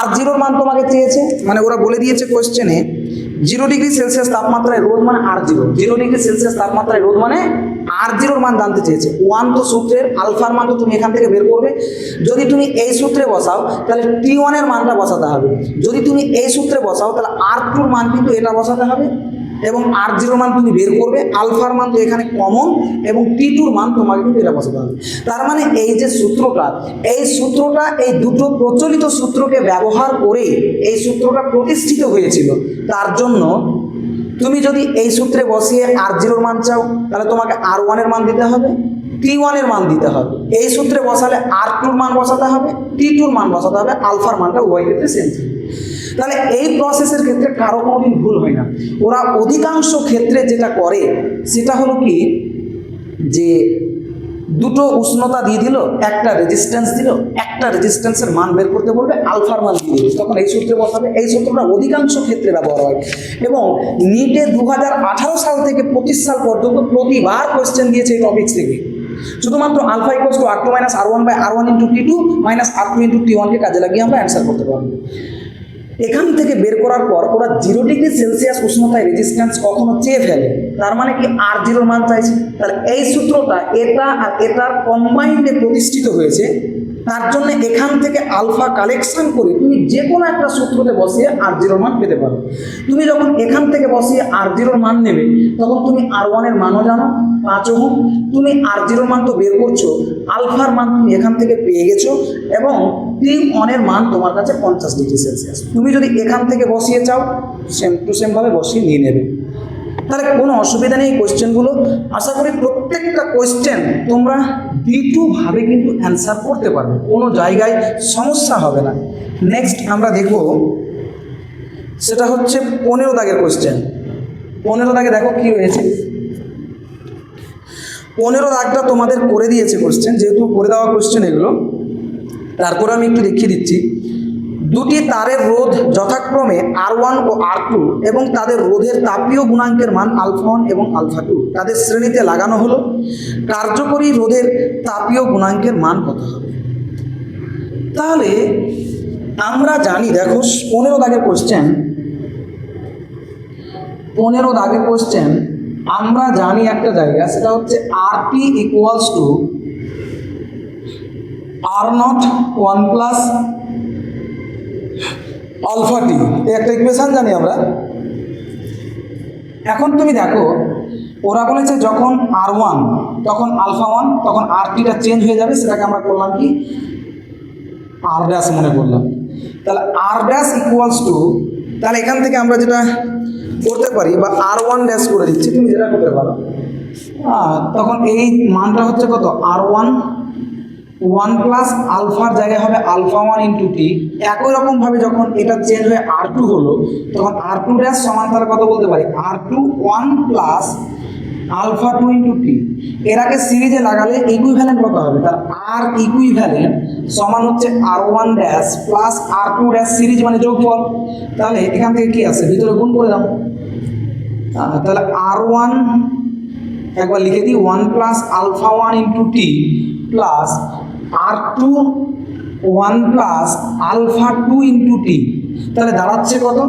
R0 এর মান তোমাকে চেয়েছে, মানে ওরা বলে দিয়েছে কোশ্চেনে 0 ডিগ্রি সেলসিয়াস তাপমাত্রায় রোধ মানে R0, 0 ডিগ্রি সেলসিয়াস তাপমাত্রায় রোধ মানে R0 এর মান জানতে চেয়েছে। 1 তো সূত্রের, আলফার মান তো তুমি এখান থেকে বের করবে। যদি তুমি এই সূত্রে বসাও তাহলে T1 এর মানটা বসাতে হবে, যদি তুমি এই সূত্রে বসাও তাহলে R2 এর মান কিন্তু এটা বসাতে হবে, এবং R0 মান তুমি বের করবে, আলফার মান তো এখানে কমন, এবং T2 মান তোমাকে কিন্তু এটা বসাতে হবে। তার মানে এই যে সূত্রটা, এই দুটো প্রচলিত সূত্রকে ব্যবহার করে এই সূত্রটা প্রতিষ্ঠিত হয়েছিল। তার জন্য তুমি যদি এই সূত্রে বসিয়ে R0 মান চাও তাহলে তোমাকে R1 এর মান দিতে হবে, T1 এর মান দিতে হবে। এই সূত্রে বসালে R2 এর মান বসাতে হবে, T2 এর মান বসাতে হবে, আলফার মানটা উভয় ক্ষেত্রে সেম। তাহলে এই প্রসেসের ক্ষেত্রে কারো কোনোদিন ভুল হয় না। ওরা অধিকাংশ ক্ষেত্রে যেটা করে সেটা হলো কি, যে দুটো উষ্ণতা দিয়ে দিল, একটা রেজিস্ট্যান্স দিল, একটা রেজিস্ট্যান্সের মান বের করতে বলবে, আলফার মান দিয়ে দিল, তখন এই সূত্রে বসাবে। এই সূত্রটা অধিকাংশ ক্ষেত্রে ব্যবহার হয় এবং নিটে 2018 সাল থেকে 25 সাল পর্যন্ত প্রতিবার কোয়েশ্চেন দিয়েছে এই টপিক্স থেকে। শুধুমাত্র alpha equals to R2 minus R1 by R1 into T2 minus R2 into T1 কে কাজে লাগিয়ে আমরা অ্যান্সার করতে পারবো। এখান থেকে বের করার পর ওরা 0°C উষ্ণতায় রেজিস্ট্যান্স কখনো চেয়ে ফেলে, তার মানে কি R0 মান চাইছে। তাহলে এই সূত্রটা এটা আর এটার কম্বাইন্ডে প্রতিষ্ঠিত হয়েছে, তার জন্য এখান থেকে আলফা কালেকশন করে তুমি যে কোনো একটা সূত্রতে বসিয়ে R0 মান পেতে পারো। তুমি যখন এখান থেকে বসিয়ে R0 মান নেবে তখন তুমি R1 এর মানও জানো 5 ওহম, তুমি R0 মান তো বের করছো, আলফার মান তুমি এখান থেকে পেয়ে গেছো এবং T1 এর মান তোমার কাছে 50°C। তুমি যদি এখান থেকে বসিয়ে চাও সেম টু সেম ভাবে বসিয়ে নিয়ে নেবে, তাহলে কোনো অসুবিধা নেই। কোয়েশ্চেনগুলো আশা করি প্রত্যেকটা কোয়েশ্চেন তোমরা D2 ভাবে কিন্তু অ্যান্সার করতে পারবে, কোনো জায়গায় সমস্যা হবে না। নেক্সট আমরা দেখব, সেটা হচ্ছে 15 দাগের কোয়েশ্চেন। 15 দাগে দেখো কি হয়েছে। 15 দাগটা তোমাদের করে দিয়েছে কোয়েশ্চেন, যেহেতু করে দেওয়া কোয়েশ্চেন এগুলো, তারপরে আমি একটু দেখিয়ে দিচ্ছি। দুটি তারের রোধ যথাক্রমে R1 ও R2 এবং তাদের রোধের তাপীয় গুণাঙ্কের মান α1 এবং α2 তাদের শ্রেণীতে লাগানো হলো, কার্যকরী রোধের তাপীয় গুণাঙ্কের মান কত হবে? তাহলে আমরা জানি, দেখো 15 দাগের কোশ্চেন, 15 দাগের কোশ্চেন আমরা জানি একটা জায়গা, সেটা হচ্ছে RT equals to R0 1 plus alpha T, এই একটা ইকুয়েশন জানি আমরা। এখন তুমি দেখো ওরা বলেছে যখন R1 তখন α1, তখন RTটা চেঞ্জ হয়ে যাবে, সেটাকে আমরা করলাম কি R ড্যাশ মনে করলাম। তাহলে R ড্যাশ ইকুয়ালস টু, তাহলে এখান থেকে আমরা যেটা করতে পারি বা R1 ড্যাশ করে দিচ্ছি, তুমি যেটা করতে পারো, তখন এই মানটা হচ্ছে কত R1 1 প্লাস আলফার জায়গায় হবে α1 ইন্টু টি। একই রকমভাবে যখন এটা চেঞ্জ হয়ে R2 হলো তখন R2 ড্যাশ সমান তাহলে কত বলতে পারি R2 1 প্লাস α2 ইন্টু টি। এর আগে সিরিজে লাগালে ইকুইভ্যালেন্ট কত হবে? তার R ইকুইভ্যালেন্ট সমান হচ্ছে R1 dash plus R2 dash, series মানে যোগফল। তাহলে এখান থেকে কি আছে, ভিতরে গুণ করে দাও। তাহলে R1 একবার লিখে দিই 1 plus α1 into T plus R2 1 plus α2 into T. তাহলে দাঁড়াচ্ছে কত?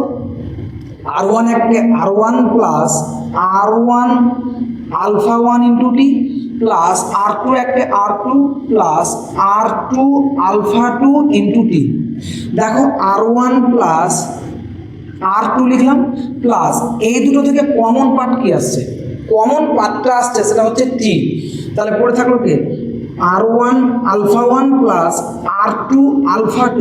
R1 এককে R1 plus R1 α1 into T plus R2 এককে R2 plus R2 α2 into T. দেখো R1 প্লাস R2 লিখলাম প্লাস এই দুটো থেকে কমন পার্ট কি আসছে? কমন পার্টটা আসছে সেটা হচ্ছে টি। তাহলে পড়ে থাকলো কি R1 α1 প্লাস R2 α2,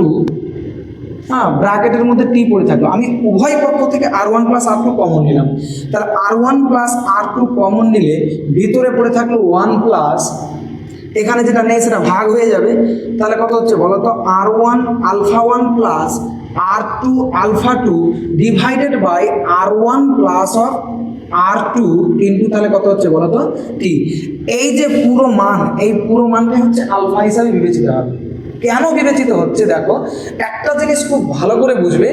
ব্র্যাকেটের মধ্যে টি পড়ে থাকলো। আমি উভয় পক্ষ থেকে R1 প্লাস R2 কমন নিলাম, তাহলে R1 প্লাস R2 কমন নিলে ভিতরে পড়ে থাকলো 1 প্লাস, এখানে যেটা নেই সেটা ভাগ হয়ে যাবে। তাহলে কত হচ্ছে বলো তো? R1 α1 plus R2 α2 divided by R1 plus of R2 into, তাহলে কত হচ্ছে বলো তো? টি। এই যে পুরো মান, এই পুরো মানটা হচ্ছে আলফা হিসাবে বিবেচিত হবে। কেন বিবেচিত হচ্ছে দেখো, একটা জিনিস খুব ভালো করে বুঝবে,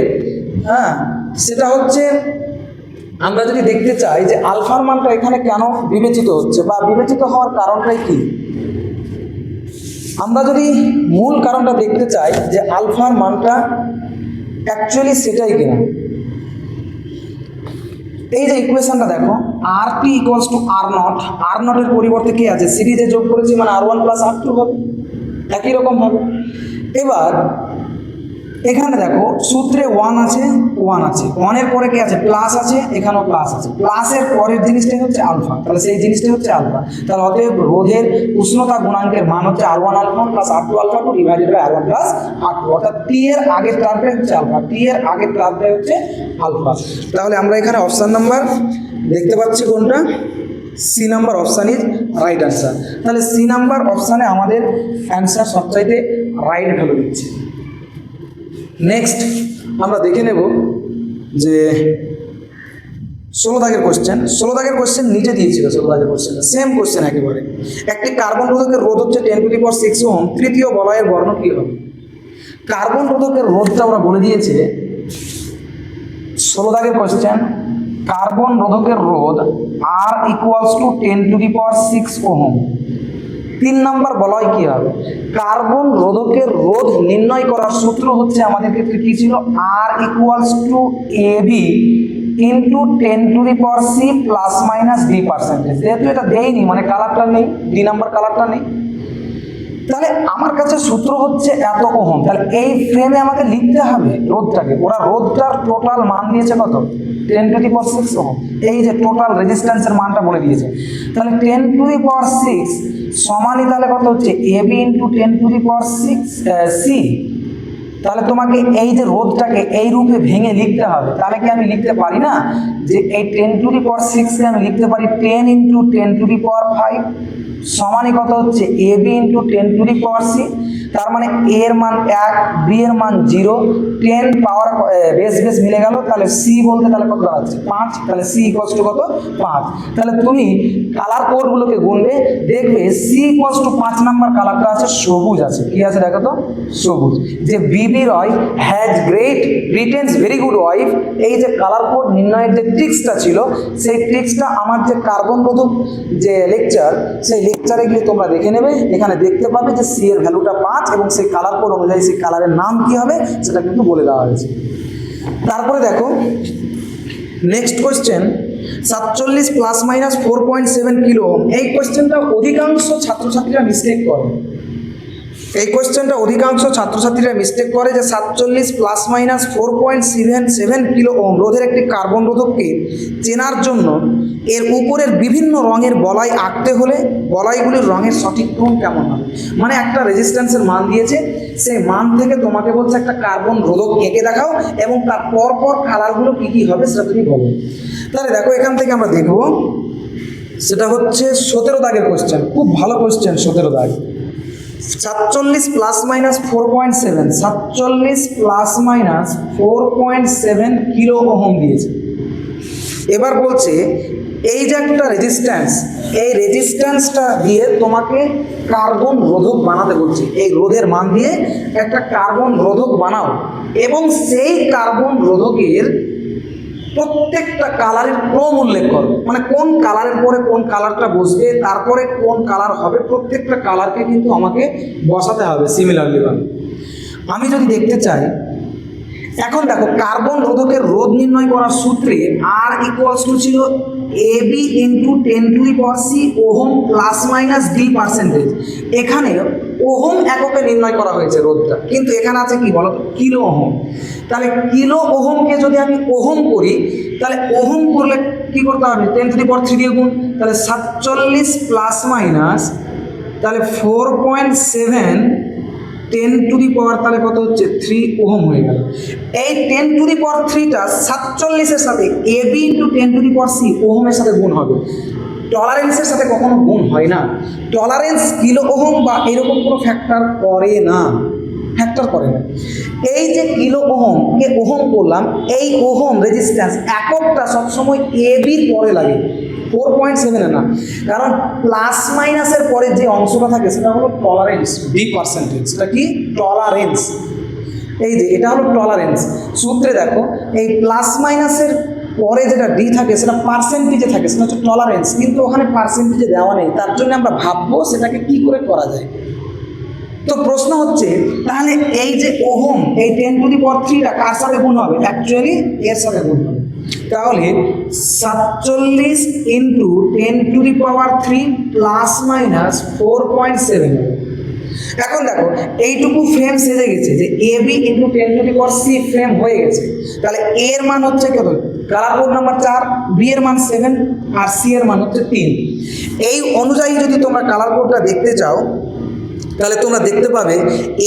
সেটা হচ্ছে আমরা যদি দেখতে চাই যে আলফার মানটা এখানে কেন বিবেচিত হচ্ছে বা বিবেচিত হওয়ার কারণটাই কি, আমরা যদি মূল কারণটা দেখতে চাই যে আলফার মানটা অ্যাকচুয়ালি সেটাই কিনা, এই যে ইকুয়েশনটা দেখো RT ইকুয়ালস টু R0 এর পরিবর্তে কি আছে? সিরিজে যোগ করেছি মানে R1 প্লাস R2 হবে, একই রকম হবে। এবার এখানে দেখো সূত্রে 1 আছে, 1 এর পরে কি আছে? প্লাস আছে, এখানেও প্লাস আছে। প্লাসের পরের জিনিসটাই হচ্ছে আলফা, তাহলে সেই জিনিসটাই হচ্ছে আলফা। তাহলে অতএব রোধের উষ্ণতা গুণাঙ্কের মান হচ্ছে R1 α1 plus R2 α2 divided by R1 plus R2, অর্থাৎ টি এর আগের টার্মটাই হচ্ছে আলফা, টি এর আগের টার্মটাই হচ্ছে আলফা। তাহলে আমরা এখানে অপশন নাম্বার দেখতে পাচ্ছি কোনটা? C number option is right answer. তাহলে সি নাম্বার অপশানে আমাদের অ্যান্সার সবচাইতে রাইট ভ্যালু দিচ্ছে। নেক্সট আমরা দেখে নেব যে 16 দাগের কোশ্চেন। 16 দাগের কোশ্চেন নিচে দিয়েছিল, 16 দাগের কোশ্চেনটা সেম কোশ্চেন একেবারে। একটি কার্বন রোধকের রোধ হচ্ছে 10⁶ ওহম, তৃতীয় বলয়ের বর্ণ কী হবে? কার্বন রোধকের রোধটা ওরা বলে দিয়েছে, 16 দাগের কোশ্চেন, কার্বন রোধকের রোধ R equals two 10⁶ ohm. 3 number বলা হয় কি হবে, কার্বন রোধকের রোধ নির্ণয় করার সূত্র হচ্ছে আমাদের ক্ষেত্রে কি ছিল, R equals to AB into 10⁻⁶ plus minus d%। যেহেতু এটা দেয়নি মানে কালারটা নেই, 2 নাম্বার কালারটা নেই, তাহলে আমার কাছে সূত্র হচ্ছে এত ওহম। তাহলে এই ফ্রেমে আমাকে লিখতে হবে রোধটাকে, ওরা রোধটার টোটাল মান দিয়েছে কত, 10⁻⁶ ওহম। এই যে টোটাল রেজিস্ট্যান্সের মানটা বলে দিয়েছে, তাহলে 10⁻⁶ সমানই তাহলে কত হচ্ছে এবি ইন্টু 10⁻⁶ সি। তাহলে তোমাকে এই যে রোধটাকে এই রূপে ভেঙে লিখতে হবে। তাহলে কি আমি লিখতে পারি না যে এই 10⁻⁶ কে আমি লিখতে পারি 10 ইন্টু 10⁵ সমানই কত হচ্ছে এবি ইন্টু 10⁻⁶। তার মানে এ এর মান 1, বি এর মান 0, 10 পাওয়ার বেস মিলে গেল, তাহলে সি বলতে তাহলে কত দাঁড়াচ্ছে 5। তাহলে সি ইকুয়ালস টু কত 5। তাহলে তুমি কালার কোডগুলোকে গুনবে, দেখবে সি ইকুয়ালস টু 5 নাম্বার কালারটা আছে সবুজ আছে, কি আছে দেখো তো সবুজ। যে বিবি রয় হ্যাজ গ্রেট রিটেন্স ভেরি গুড ওয়াইফ, এই যে কালার কোড নির্ণয়ের যে ট্রিক্সটা ছিল, সেই ট্রিক্সটা আমার যে কার্বন রোধক যে লেকচার, সেই লেকচারে গিয়ে তোমরা দেখে নেবে। এখানে দেখতে পাবে যে সি এর ভ্যালুটা 5 এবং সেই কালার কোড অনুযায়ী সেই কালারের নাম কি হবে সেটা কিন্তু বলে দেওয়া হয়েছে। তারপরে দেখো next question, 47 plus minus 4.7 kilo ohm. এই কোয়েশ্চেনটা অধিকাংশ ছাত্রছাত্রীরা মিস্টেক করে, এই কোয়েশ্চেনটা অধিকাংশ ছাত্রছাত্রীরা মিস্টেক করে যে 47 প্লাস মাইনাস 4.77 কিলো ওহম রোধের একটি কার্বন রোধককে চেনার জন্য এর উপরের বিভিন্ন রঙের বলাই আঁকতে হলে বলাইগুলির রঙের সঠিক ক্রম কেমন হবে। মানে একটা রেজিস্ট্যান্সের মান দিয়েছে, সেই মান থেকে তোমাকে বলছে একটা কার্বন রোধক এঁকে দেখাও এবং তার পরপর কালারগুলো কী কী হবে সেটা তুমি বলো। তাহলে দেখো এখান থেকে আমরা দেখব, সেটা হচ্ছে 17 দাগের কোয়েশ্চেন, খুব ভালো কোয়েশ্চেন 17 দাগ। 47 plus minus 4.7, 47 plus minus 4.7 kilo ohm দিয়েছে। এবার বলছে এই যে একটা রেজিস্ট্যান্স, এই রেজিস্ট্যান্সটা দিয়ে তোমাকে কার্বন রোধক বানাতে বলছে। এই রোধের মান দিয়ে একটা কার্বন রোধক বানাও এবং সেই কার্বন রোধকের প্রত্যেকটা কালারের ক্রম উল্লেখ করো, মানে কোন কালারের পরে কোন কালারটা বসবে, তারপরে কোন কালার হবে, প্রত্যেকটা কালারকে কিন্তু আমাকে বসাতে হবে সিমিলারলি ভাবে। আমি যদি দেখতে চাই, এখন দেখো কার্বন রোধকের রোধ নির্ণয় করার সূত্রে আর ইকুয়ালস টু ছিল AB into 10⁻⁶ ohm plus minus d%। এখানে ওহম এককে নির্ণয় করা হয়েছে রোধটা, কিন্তু এখানে আছে কি বলো কিলো ওহম। তাহলে কিলো ওহমকে যদি আমি ওহম করি, তাহলে ওহম করলে কি করতে হবে 10⁻³ দিয়ে গুণ, তাহলে 47 প্লাস মাইনাস তাহলে 4.7 10⁻, তাহলে কত হচ্ছে 3 ওহম হয়ে গেল। এই 10⁻³ 47-এর সাথে এবি ইন্টু 10⁻⁶ ওহমের সাথে গুণ হবে। টলারেন্সের সাথে কখনো গুণ হয় না, টলারেন্স কিলো ওহম বা এরকম কোনো ফ্যাক্টর করে না, ফ্যাক্টর করে না। এই যে কিলো ওহমকে ওহম করলাম, এই ওহম রেজিস্ট্যান্স এককটা সবসময় এবির পরে লাগে, 4.7 না, কারণ প্লাস মাইনাসের পরে যে অংশটা থাকে সেটা হলো টলারেন্স, d%। সেটা কি টলারেন্স, এই যে এটা হলো টলারেন্স। সূত্রে দেখো এই প্লাস মাইনাসের পরে যেটা ডি থাকে সেটা পার্সেন্টেজে থাকে, সেটা হচ্ছে টলারেন্স, কিন্তু ওখানে পার্সেন্টেজে দেওয়া নেই। তার জন্য আমরা ভাববো সেটাকে কি করে করা যায়। তো প্রশ্ন হচ্ছে তাহলে এই যে ওহম, এই 10⁻³ কার সাথে গুণ হবে, অ্যাকচুয়ালি এর সাথে গুণ হবে। তাহলে 47 ইন্টু 10⁻³ প্লাস মাইনাস 4.7। এখন দেখো এইটুকু ফ্রেম সেজে গেছে যে এবি ইন্টু 10⁻⁶ ফ্রেম হয়ে গেছে। তাহলে এর মান হচ্ছে কত, কালার কোড নাম্বার 4, বি এর মান 7 আর সি এর মান হচ্ছে 3। এই অনুযায়ী যদি তোমরা কালার কোডটা দেখতে চাও, তাহলে তোমরা দেখতে পাবে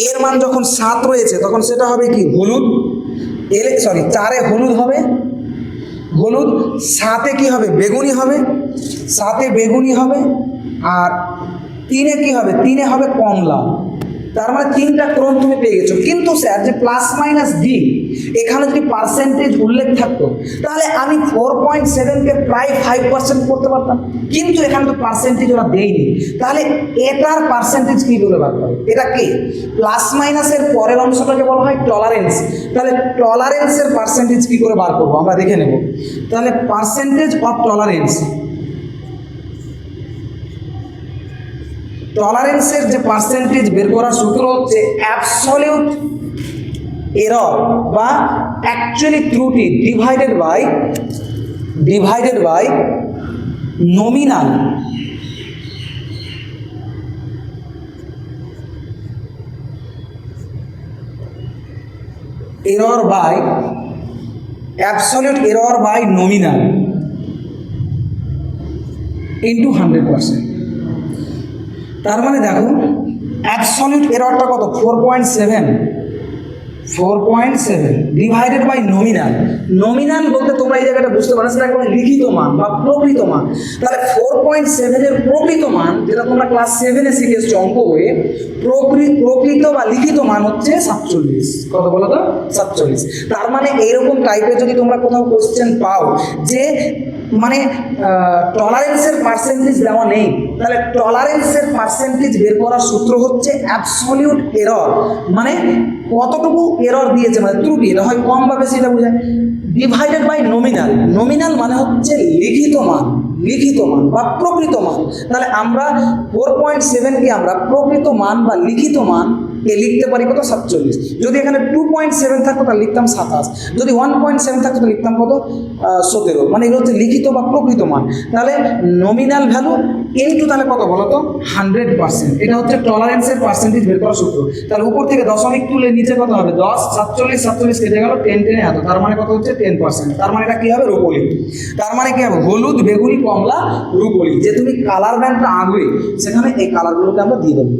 এর মান যখন 7 রয়েছে তখন সেটা হবে কি হলুদ, 4-এ হলুদ হবে, হলুদ, 7-এ কি হবে বেগুনি হবে, 7-এ বেগুনি হবে, আর 3-এ কি হবে, 3-এ হবে কমলা। তার মানে 3টা ক্রম তুমি পেয়ে গেছো। কিন্তু স্যার যে প্লাস মাইনাস ডি, এখানে যদি পার্সেন্টেজ উল্লেখ থাকতো তাহলে আমি 4.7কে প্রায় 5% করতে পারতাম, কিন্তু এখানে তো পার্সেন্টেজ ওরা দেয়নি। তাহলে এটার পার্সেন্টেজ কী করে বার করে, এটা কি প্লাস মাইনাসের পরের অংশটাকে বলা হয় টলারেন্স। তাহলে টলারেন্সের পার্সেন্টেজ কী করে বার করবো আমরা দেখে নেব। তাহলে পার্সেন্টেজ অফ টলারেন্স, টলারেন্সের যে পার্সেন্টেজ বের করার সূত্র হচ্ছে অ্যাবসলিউট এরর বা অ্যাকচুয়ালি ত্রুটি divided by nominal error by absolute error by nominal into 100%। তার মানে দেখো অ্যাবসলিউট এররটা কত 4.7 ডিভাইডেড বাই নমিনাল বলতে তোমরা এই জায়গাটা বুঝতে পারছো না, এখন লিখিত মান বা প্রকৃত মান। তাহলে 4.7 এর প্রকৃত মান যেটা তোমরা ক্লাস 7 এ শিখেছো অঙ্ক বইয়ে, প্রকৃত বা লিখিত মান হচ্ছে 47। কত বলো তো 47। তার মানে এইরকম টাইপের যদি তোমরা কোথাও কোশ্চেন পাও যে মানে টলারেন্সের পার্সেন্টেজ দেওয়া নেই, তাহলে টলারেন্সের পার্সেন্টেজ বের করার সূত্র হচ্ছে অ্যাবসলিউট এরর, মানে কতটুকু এরর দিয়েছে, মানে ত্রুটি, এটা হয় কম বা বেশি এটা বোঝায়, ডিভাইডেড বাই নমিনাল মানে হচ্ছে লিখিত মান বা প্রকৃত মান। তাহলে আমরা 4.7 কে আমরা প্রকৃত মান বা লিখিত মান কে লিখতে পারি কত 47। যদি এখানে 2.7 থাকতো তাহলে লিখতাম 27, যদি 1.7 থাকতো তাহলে লিখতাম কত 17। মানে এগুলো হচ্ছে লিখিত বা প্রকৃত মান। তাহলে নমিনাল ভ্যালু ইনটু তাহলে কত বলো তো 100%, এটা হচ্ছে টলারেন্সের পার্সেন্টেজ বের করার সূত্র। তাহলে উপর থেকে দশমিক তুলে নিচে কত হবে 10, 47 কেটে গেল 10 এত, তার মানে কত হচ্ছে 10%। তার মানে এটা কি হবে রূপলি, তার মানে কি হবে হলুদ, বেগুনি, কমলা, রূপলি। যে তুমি কালার ব্যান্ডটা আঁকবে সেখানে এই কালারগুলোকে আমরা দিয়ে দেবো।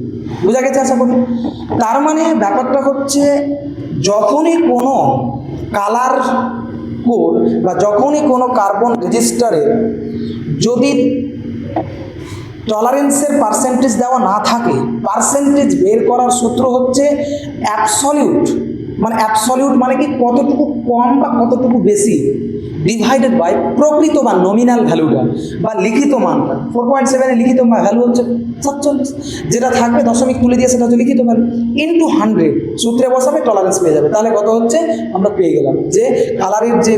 বোঝা গেছে আশা করি? তার মানে ব্যাপারটা হচ্ছে যখনই কোনো কালার কোড বা যখনই কোনো কার্বন রেজিস্টারের যদি টলারেন্সের পার্সেন্টেজ দেওয়া না থাকে, পার্সেন্টেজ বের করার সূত্র হচ্ছে অ্যাবসলিউট মানে কি কতটুকু কম বা কতটুকু বেশি, ডিভাইডেড বাই প্রকৃত বা নমিনাল ভ্যালুটা বা লিখিত মানটা। 4.7 এর লিখিত ভ্যালু হচ্ছে 47, যেটা থাকবে দশমিক তুলে দিয়ে সেটা হচ্ছে লিখিত ভ্যালু ইনটু 100, সূত্রে বসাবে টলারেন্স পেয়ে যাবে। তাহলে কত হচ্ছে আমরা পেয়ে গেলাম যে কালারের যে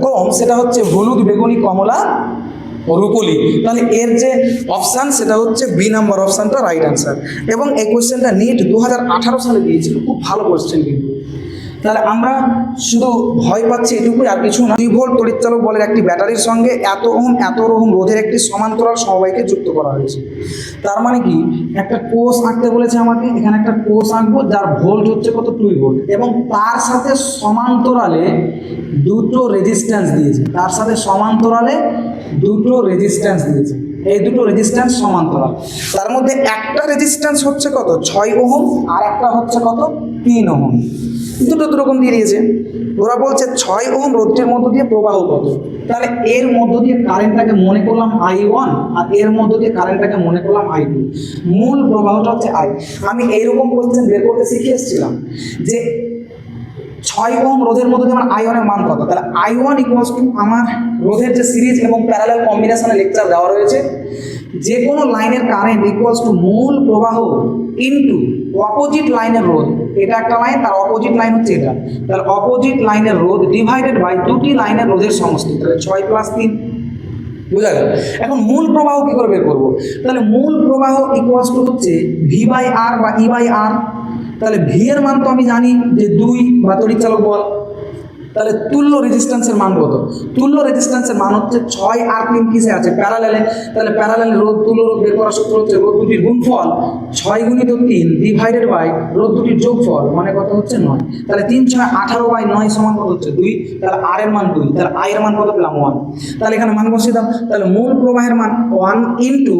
ক্রম সেটা হচ্ছে হলুদ, বেগুনি, কমলা, রূপলি। তাহলে এর যে অপশান সেটা হচ্ছে বি নাম্বার অপশানটা রাইট অ্যান্সার। এবং এই কোয়েশ্চেনটা নিট 2018 সালে দিয়েছিল, খুব ভালো কোয়েশ্চেন কিন্তু। তাহলে আমরা শুধু ভয় পাচ্ছি এটুকুই, আর কিছু না। 2 ভোল্ট তড়িৎচালক বলের একটি ব্যাটারির সঙ্গে এত ওহম রোধের একটি সমান্তরাল সমবায়কে যুক্ত করা হয়েছে। তার মানে কি একটা কোষ আঁকতে বলেছে আমাকে, এখানে একটা কোষ আঁকবো যার ভোল্ট হচ্ছে কত 2 ভোল্ট, এবং তার সাথে সমান্তরালে দুটো রেজিস্ট্যান্স দিয়েছে, এই দুটো রেজিস্ট্যান্স সমান্তরাল। তার মধ্যে একটা রেজিস্ট্যান্স হচ্ছে কত 6 ওহম আর একটা হচ্ছে কত 3 ওহম, দুটো রকম দিয়ে দিয়েছে। ওরা বলছে 6 ওহম রোধটির মধ্য দিয়ে প্রবাহ কত। তাহলে এর মধ্য দিয়ে কারেন্টটাকে মনে করলাম I1 আর এর মধ্য দিয়ে কারেন্টটাকে মনে করলাম I2। মূল প্রবাহটা হচ্ছে I। আমি এইরকম কোশ্চেন বের করতে শিখে এসেছিলাম যে 6 ওহম রোধের মধ্যে আমার I1 এর মান কত। তাহলে I1 ইকুয়ালস টু আমার রোধের যে সিরিজ এবং প্যারালাল কম্বিনেশনে লেকচার দেওয়া রয়েছে, যে কোনো লাইনের কারেন্ট ইকুয়ালস টু মূল প্রবাহ ইনটু অপোজিট লাইনের রোধ। এটা একটা লাইন, তার অপোজিট লাইন হচ্ছে এটা, তাহলে অপোজিট লাইনের রোধ ডিভাইডেড বাই দুটি লাইনের রোধের সমষ্টি। তাহলে 6 + 3 বুঝা গেল। এখন মূল প্রবাহ কি করে বের করবো? তাহলে মূল প্রবাহ ইকুয়ালস টু হচ্ছে V/R বা E/R। তাহলে ভি এর মান তো আমি জানি যে 2 বা তড়িৎচালক বল। তাহলে তুল্য রেজিস্ট্যান্সের মান কত? তুল্য রেজিস্ট্যান্সের মান হচ্ছে 6 আর 3 কিসে আছে প্যারালালে। তাহলে প্যারালালে রোধ তুল্য রোধ বের করার সূত্র হচ্ছে রোধ দুটির গুণফল 6 × 3 ডিভাইডেড বাই রোধ দুটির যোগফল, মানে কত হচ্ছে 9। তাহলে 3 × 6 18/9 সমান কত হচ্ছে 2। তাহলে আর এর মান 2, তাহলে আই এর মান কত পেলাম 1। তাহলে এখানে মান বসিয়ে দাও। তাহলে মূল প্রবাহের মান 1 ×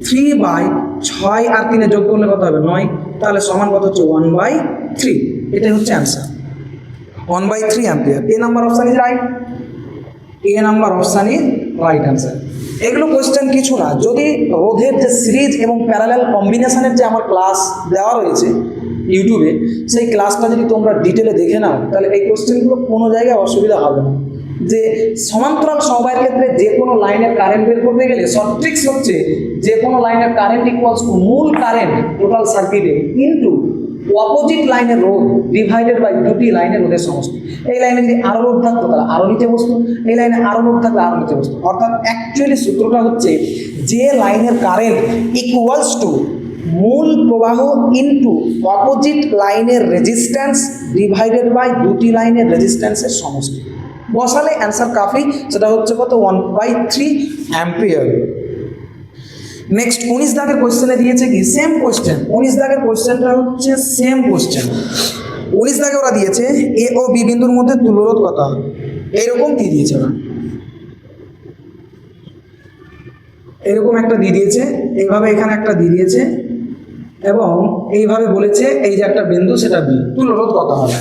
3/6 আর 3 যোগ করলে কত হবে 9। তাহলে সমান কত হচ্ছে 1/3। এটাই হচ্ছে answer 1/3 ampere. A number option is right, right answer. এগুলো কোয়েশ্চেন কিছু না, যদি রোধের যে সিরিজ এবং প্যারালাল কম্বিনেশনের যে আমার ক্লাস দেওয়া রয়েছে ইউটিউবে, সেই ক্লাসটা যদি তোমরা ডিটেলে দেখে নাও তাহলে এই কোয়েশ্চেনগুলো কোনো জায়গায় অসুবিধা হবে না। যে সমান্তরাল সমবায়ের ক্ষেত্রে যে কোনো লাইনের কারেন্ট বের করতে গেলে শর্ট ট্রিক্স হচ্ছে যে কোনো লাইনের কারেন্ট ইকুয়ালস টু মূল কারেন্ট টোটাল সার্কিটে ইনটু অপোজিট লাইনের রোধ ডিভাইডেড বাই দুটি লাইনের রোধের সমষ্টি। এই লাইনে যদি আরো রোধ থাকতো তাহলে আরো নিচে বসতো, এই লাইনে আরো রোধ থাকলে আরো নিচে বসতো। অর্থাৎ অ্যাকচুয়ালি সূত্রটা হচ্ছে যে লাইনের কারেন্ট ইকুয়ালস টু মূল প্রবাহ ইনটু অপোজিট লাইনের রেজিস্ট্যান্স ডিভাইডেড বাই দুটি লাইনের রেজিস্ট্যান্সের সমষ্টি। বসালে অ্যান্সার কাফি, সেটা হচ্ছে কত 1/3 অ্যাম্পিয়ার। নেক্সট 19 দাগের কোশ্চেনে দিয়েছে কি সেম কোশ্চেন। 19 দাগের কোশ্চেনটা হচ্ছে সেম কোশ্চেন। 19 দাগে ওরা দিয়েছে এ ও বি বিন্দুর মধ্যে তুল্যরোধ কত হবে, এইরকম দিয়ে দিয়েছে ওরা, এরকম একটা দিয়ে দিয়েছে, এইভাবে এখানে একটা দিয়ে দিয়েছে এবং এইভাবে বলেছে এই যে একটা বিন্দু সেটা বি, তুল্যরোধ কত হবে।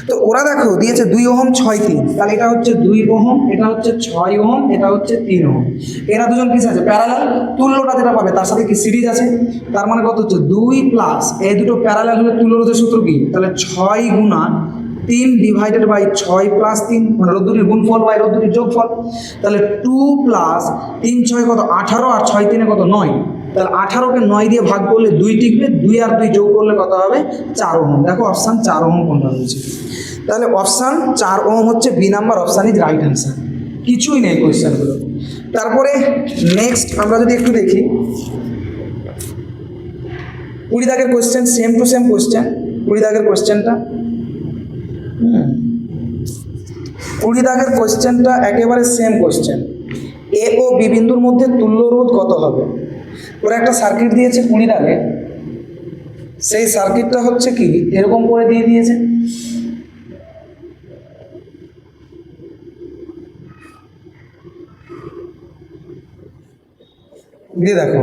তো ওরা দেখো দিয়েছে 2 ওহম 6 3, তাহলে এটা হচ্ছে 2 ওহম, এটা হচ্ছে 6 ওহম, এটা হচ্ছে 3 ওহম। এরা দুজন কি আছে প্যারালাল, তুল্যটা যেটা পাবে তার সাথে কি সিরিজ আছে, তার মানে কত হচ্ছে 2 প্লাস এই দুটো প্যারালাল হলে তুল্যরোধের সূত্র কি, তাহলে 6 গুণা 3 ডিভাইডেড বাই 6 প্লাস 3, মানে রোদ দুটির গুণফল বাই রোদ দুটির যোগফল। তাহলে 2 প্লাস 3 6 কত 18 আর 6 3 কত 9, তাহলে 18কে 9 দিয়ে ভাগ করলে 2 টিকবে, 2 আর 2 যোগ করলে কত হবে 4 ওহম। দেখো অপশান 4 ওহম কোনটা রয়েছে, তাহলে অপশান 4 ওহম হচ্ছে B number option is right answer, কিছুই নেই কোয়েশ্চেনগুলো। তারপরে নেক্সট আমরা যদি একটু দেখি 20 দাগের question, same to same question 20 দাগের কোয়েশ্চেনটা। 20 দাগের কোয়েশ্চেনটা একেবারে সেম কোয়েশ্চেন। এ ও বি বিন্দুর মধ্যে তুল্যরোধ কত হবে। ওরা একটা সার্কিট দিয়েছে 20 দাগে, সেই সার্কিটটা হচ্ছে কি এরকম করে দিয়ে দিয়েছে, দিয়ে দেখো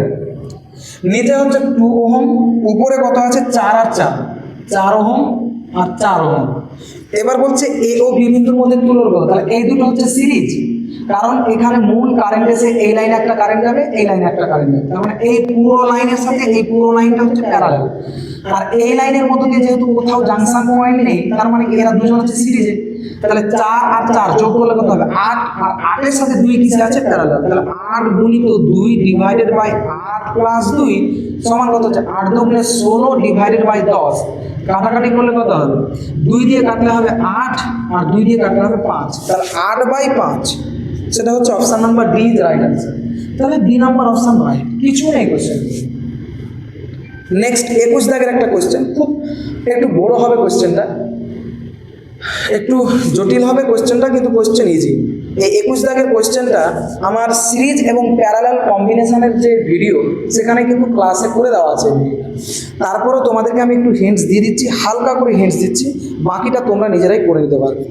নিচে হচ্ছে 2 ওহম, উপরে কত আছে 4 আর 4, 4 ওহম আর 4 ওহম। এবার বলছে এ ও বি বিন্দুর মধ্যে তুল্যরোধ কত, তাহলে এই দুটো হচ্ছে সিরিজ, কারণ এখানে মূল কারেন্ট এসে এই লাইনে একটা কারেন্ট যাবে, এই লাইনে একটা কারেন্ট যাবে, তার মানে এই পুরো লাইনের সাথে এই পুরো লাইনটা হচ্ছে প্যারালাল। আর এই লাইনের মধ্যে দিয়ে যেহেতু কোথাও জাংশন পয়েন্ট নেই, তার মানে এরা দুজন হচ্ছে সিরিজে, তাহলে 4 আর 4 যোগ করলে কত হবে 8, আর 8 এর সাথে 2 কিসে আছে প্যারালাল, তাহলে 8 গুণিত 2 ডিভাইডেড বাই 8 প্লাস 2 সমান কত হচ্ছে 8 দুগুণে 16 ডিভাইডেড বাই 10, কাটাকাটি করলে কত হবে 2 দিয়ে কাটলে হবে 8 আর 2 দিয়ে কাটলে হবে 5, তাহলে 8/5, সেটা হচ্ছে option number D is right answer. তাহলে ডি নাম্বার অপশন রাইট, কিছু নেই কোশ্চেন। নেক্সট 21 দাগের একটা কোশ্চেন, খুব একটু বড় হবে কোশ্চেনটা, একটু জটিল হবে কোশ্চেনটা, কিন্তু কোশ্চেন ইজি। এই 21 দাগের কোশ্চেনটা আমার সিরিজ এবং প্যারালাল কম্বিনেশনের যে ভিডিও সেখানে কিন্তু ক্লাসে করে দেওয়া আছে, তারপরেও তোমাদেরকে আমি একটু হিন্টস দিয়ে দিচ্ছি, হালকা করে হিন্টস দিচ্ছি, বাকিটা তোমরা নিজেরাই করে নিতে পারবে।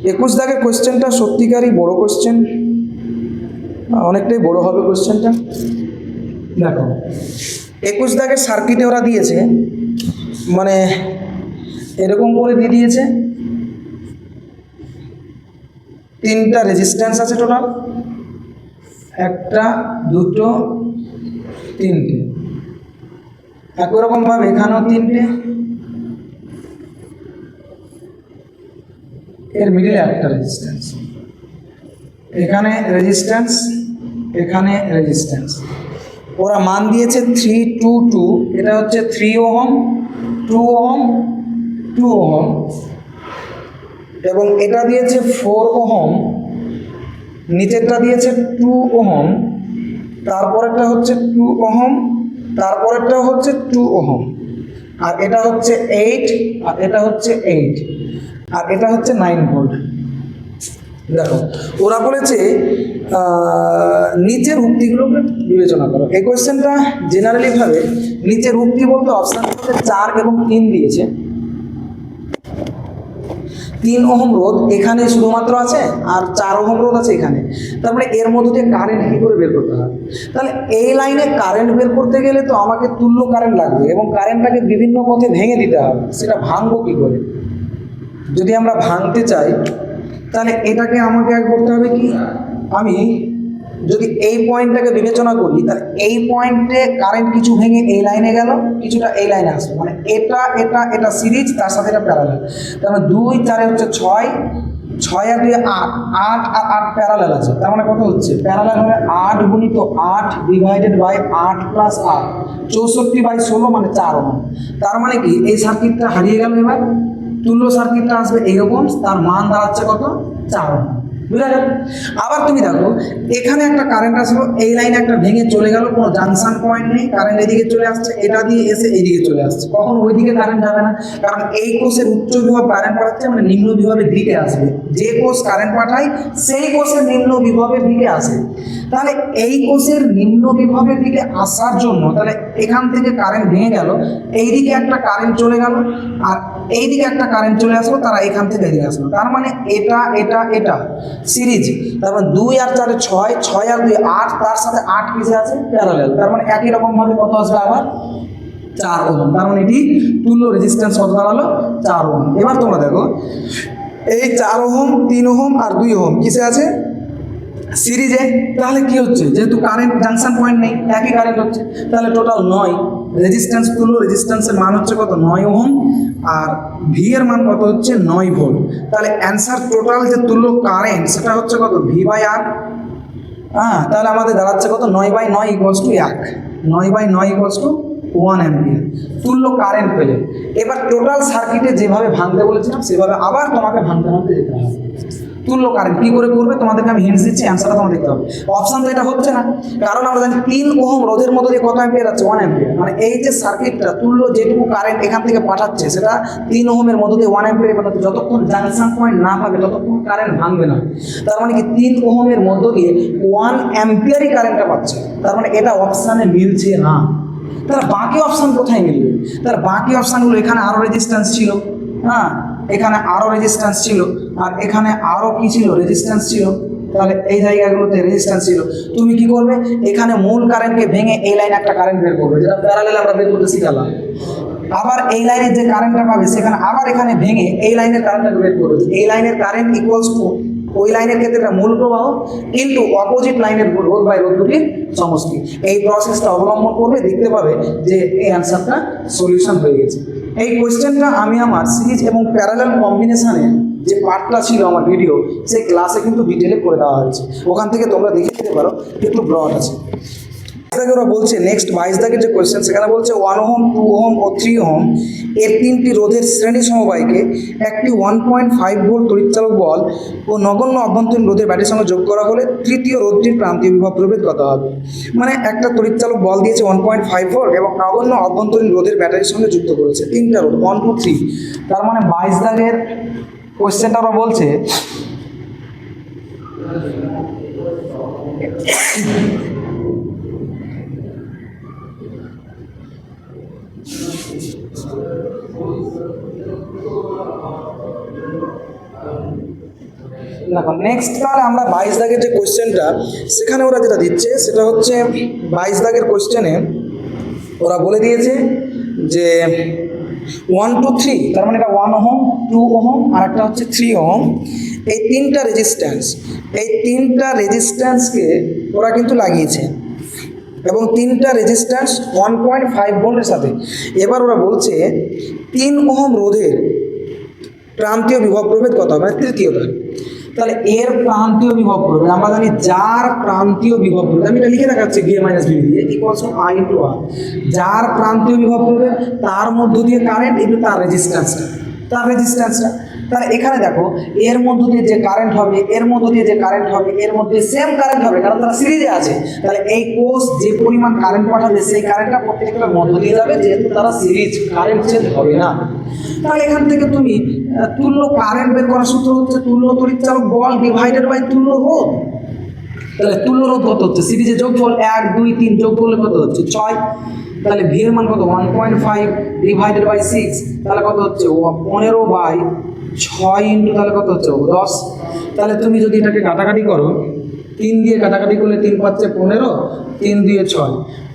21 দাগের কোশ্চেনটা সত্যিকারই বড় কোশ্চেন, অনেকটাই বড় হবে কোশ্চেনটা। দেখো 21 দাগের সার্কিটে ওরা দিয়েছে, মানে এরকম করে দিয়ে দিয়েছে, 3টা রেজিস্ট্যান্স আছে টোটাল, 1টা 2টো 3টে, একই রকমভাবে এখানেও 3টে, এর মিডিলে একটা রেজিস্ট্যান্স, এখানে রেজিস্ট্যান্স, এখানে রেজিস্ট্যান্স। ওরা মান দিয়েছে 3 2 2, এটা হচ্ছে 3 ওহম 2 ওহম 2 ওহম, এবং এটা দিয়েছে 4 ওহম, নিচেরটা দিয়েছে 2 ওহম, তারপরেরটা হচ্ছে 2 ওহম, তারপরেরটা হচ্ছে 2 ওহম, আর এটা হচ্ছে 8, আর এটা হচ্ছে 8, আর এটা হচ্ছে 9 ভোল্ট। দেখো ওরা বলেছে নিচের উক্তিগুলোকে বিবেচনা করো। এই কোয়েশ্চেনটা জেনারেলি ভাবে নিচের উক্তি বলতে অপশান 4 এবং 3 দিয়েছে। 3 ওহম রোধ এখানে শুধুমাত্র আছে, আর 4 ওহম রোধ আছে এখানে, তারপরে এর মধ্যে দিয়ে কারেন্ট কী করে বের করতে হয়। তাহলে এই লাইনে কারেন্ট বের করতে গেলে তো আমাকে তুল্য কারেন্ট লাগবে, এবং কারেন্টটাকে বিভিন্ন পথে ভেঙে দিতে হবে। সেটা ভাঙবো কী করে? যদি আমরা ভাঙতে চাই তাহলে এটাকে আমাকে করতে হবে কি, আমি যদি এই পয়েন্টটাকে বিবেচনা করি, তাহলে এই পয়েন্টে কারেন্ট কিছু ভেঙে এই লাইনে গেল, কিছুটা এই লাইনে আসলো, মানে এটা এটা এটা সিরিজ, তার সাথে এটা প্যারালাল। তারপরে 2 4 হচ্ছে 6, 6 আর 2 8, 8 আর 8 প্যারালাল আছে, তার মানে কত হচ্ছে প্যারালাল হলে 8 গুণিত 8 ডিভাইডেড বাই 8 প্লাস 8, 64/16 মানে 4 ওহম। তার মানে কি এই সার্কিটটা হারিয়ে গেল। এবার তুল্য সার্কিটটা আসবে এইরকম, তার মান দাঁড়াচ্ছে কত 4 ওহম। বুঝা গেল? আবার তুমি দেখো এখানে একটা কারেন্ট আসলো, এই লাইনে একটা ভেঙে চলে গেল, কোনো জাংশন পয়েন্ট নেই, কারেন্ট এদিকে চলে আসছে, এটা দিয়ে এসে এইদিকে চলে আসছে, কখন ওইদিকে কারেন্ট যাবে না, কারণ এই কোষের উচ্চ বিভব কারেন্ট পাঠাচ্ছে, মানে নিম্ন বিভবের দিকে আসবে। যে কোষ কারেন্ট পাঠায় সেই কোষের নিম্ন বিভবের দিকে আসে। তাহলে এই কোষের নিম্ন বিভবের দিকে আসার জন্য তাহলে এখান থেকে কারেন্ট ভেঙে গেল, এইদিকে একটা কারেন্ট চলে গেল, আর এইদিকে একটা কারেন্ট চলে আসলো, তারা এখান থেকে এদিকে আসলো। তার মানে এটা এটা এটা সিরিজ, তার মানে 2 আর 4 6, 6 আর 2 8, তার সাথে 8 কিসে আছে প্যারালাল, তার মানে একই রকম ভাবে কত আসবে আবার 4 ওহম। তার মানে এটি তুল্য রেজিস্ট্যান্স কত দাঁড়ালো 4 ওহম। এবার তোমরা দেখো এই 4 ওহম 3 ওহম আর 2 ওহম কিসে আছে সিরিজে। তাহলে কি হচ্ছে, যেহেতু কারেন্ট জাংশন পয়েন্ট নেই, একই কারেন্ট হচ্ছে, তাহলে টোটাল 9 রেজিস্ট্যান্স, তুল্য রেজিস্ট্যান্সের মান হচ্ছে কত 9 ওহম, আর ভি এর মান কত হচ্ছে 9 ভোল্ট। তাহলে অ্যান্সার টোটাল যে তুল্য কারেন্ট সেটা হচ্ছে কত ভি বাই আর। হ্যাঁ, তাহলে আমাদের দাঁড়াচ্ছে কত 9/9 equals to 1, 9/9 equals to 1 ampere তুল্য কারেন্ট পেলে। এবার টোটাল সার্কিটে যেভাবে ভাঙতে বলেছিলাম সেভাবে আবার তোমাকে ভাঙতে যেতে হবে। তুল্য কারেন্ট কী করে করবে তোমাদেরকে আমি হিন্টস দিচ্ছি, অ্যান্সারটা তোমার দেখতে হবে। অপশান তো এটা হচ্ছে না, কারণ আমরা জানি 3 ওহম রোধের মধ্যে দিয়ে কত অ্যাম্পিয়ার আছে 1 অ্যাম্পিয়ার, মানে এই যে সার্কিটটা তুল্য যেটুকু কারেন্ট এখান থেকে পাঠাচ্ছে সেটা 3 ওহমের মধ্যে দিয়ে 1 অ্যাম্পিয়ার পাঠাচ্ছে, যতক্ষণ জাংশন পয়েন্ট না পাবে ততক্ষণ কারেন্ট ভাঙবে না। তার মানে কি 3 ওহমের মধ্য দিয়ে 1 অ্যাম্পিয়ারই কারেন্টটা পাচ্ছে, তার মানে এটা অপশানে মিলছে না। তার বাকি অপশান কোথায় মিলবে? তার বাকি অপশানগুলো এখানে আরও রেজিস্ট্যান্স ছিল, হ্যাঁ এখানে আরও রেজিস্ট্যান্স ছিল, আর এখানে আরও কি ছিল রেজিস্ট্যান্স ছিল, তাহলে এই জায়গাগুলোতে রেজিস্ট্যান্স ছিল। তুমি কি করবে, এখানে মূল কারেন্টকে ভেঙে এই লাইনে একটা কারেন্ট বের করবে, যেটা প্যারালাল আমরা বের করতে শিখালাম। আবার এই লাইনের যে কারেন্টটা পাবে সেখানে আবার এখানে ভেঙে এই লাইনের কারেন্টটা বের করবে। এই লাইনের কারেন্ট ইকুয়ালস টু ওই লাইনের ক্ষেত্রে একটা মূল প্রবাহ কিন্তু অপোজিট লাইনের রোধ বাই রোধ দুটির সমষ্টি। এই প্রসেসটা অবলম্বন করবে, দেখতে পাবে যে এই অ্যান্সারটা সলিউশন হয়ে গেছে। এই কোয়েশ্চেনটা আমি আমার সিরিজ এবং প্যারালাল কম্বিনেশনে যে পার্টটা ছিল আমার ভিডিও, সেই ক্লাসে কিন্তু ডিটেলে করে দেওয়া হয়েছে, ওখান থেকে তোমরা দেখে নিতে পারো, একটু ব্রড আছে। ওরা বলছে নেক্সট 22 দাগের যে কোয়েশ্চেন, সেখানে বলছে 1 ওহম 2 ওহম ও 3 ওহম এর 3টি রোধের শ্রেণী সমবায়কে একটি 1.5 ভোল্ট তড়িৎচালক বল ও নগণ্য অভ্যন্তরীণ রোধের ব্যাটারির সঙ্গে যোগ করা হলে তৃতীয় রোধটির প্রান্তীয় বিভব প্রভেদ কত হবে। মানে একটা তড়িৎচালক বল দিয়েছে 1.5 ভোল্ট এবং নগণ্য অভ্যন্তরীণ রোধের ব্যাটারির সঙ্গে যুক্ত করেছে 3টা রোধ 1 2 3। তার মানে 22 দাগের কোয়েশ্চেনটা ওরা বলছে দেখো নেক্সট, তাহলে আমরা 22 দাগের যে কোয়েশ্চেনটা সেখানে ওরা যেটা দিচ্ছে সেটা হচ্ছে 22 দাগের কোয়েশ্চেনে ওরা বলে দিয়েছে যে 1 2 3, তার মানে এটা 1 ওহম 2 ওহম আর একটা হচ্ছে 3 ওহম, এই 3টা রেজিস্ট্যান্স, এই 3টা রেজিস্ট্যান্সকে ওরা কিন্তু লাগিয়েছে এবং 3টা রেজিস্ট্যান্স 1.5 ভোল্টের সাথে। এবার ওরা বলছে 3 ওহম রোধের প্রান্তীয় বিভব প্রভেদ কত হবে, তৃতীয়টা। তাহলে এর প্রান্তীয় বিভব প্রভেদ আমরা জানি, যার প্রান্তীয় বিভব প্রভেদ, আমি এটা লিখে দেখাচ্ছি ভি মাইনাস ভি দিয়ে ইকুয়ালস টু আই ইন্টু আর। যার প্রান্তীয় বিভব প্রভেদ তার মধ্য দিয়ে কারেন্ট কিন্তু তার রেজিস্ট্যান্সটা, তাহলে এখানে দেখো এর মধ্য দিয়ে যে কারেন্ট হবে, এর মধ্য দিয়ে যে কারেন্ট হবে, এর মধ্যে সেম কারেন্ট হবে, কারণ তারা সিরিজে আছে। তাহলে এই কোষ যে পরিমাণ কারেন্ট পাঠাবে সেই কারেন্টটা প্রত্যেকটার মধ্য দিয়ে যাবে, যেহেতু তারা সিরিজ, কারেন্ট চেঞ্জ হবে না। তাহলে এখান থেকে তুমি তুল্য কারেন্ট বের করার সূত্র হচ্ছে তুল্য তড়িৎচালক বল ডিভাইডেড বাই তুল্য রোধ। তাহলে তুল্য রোধ কত হচ্ছে, সিরিজে যোগফল 1 2 3 যোগ করলে কত হচ্ছে 6। তাহলে ভি এর মান কত 1.5 ডিভাইডেড বাই 6, তাহলে কত হচ্ছে 15/6 ইন্টু তাহলে কত হচ্ছে 10। তাহলে তুমি যদি এটাকে কাটাকাটি করো, 3 দিয়ে কাটাকাটি করলে 3 পাচ্ছে 15, 3 দিয়ে 6,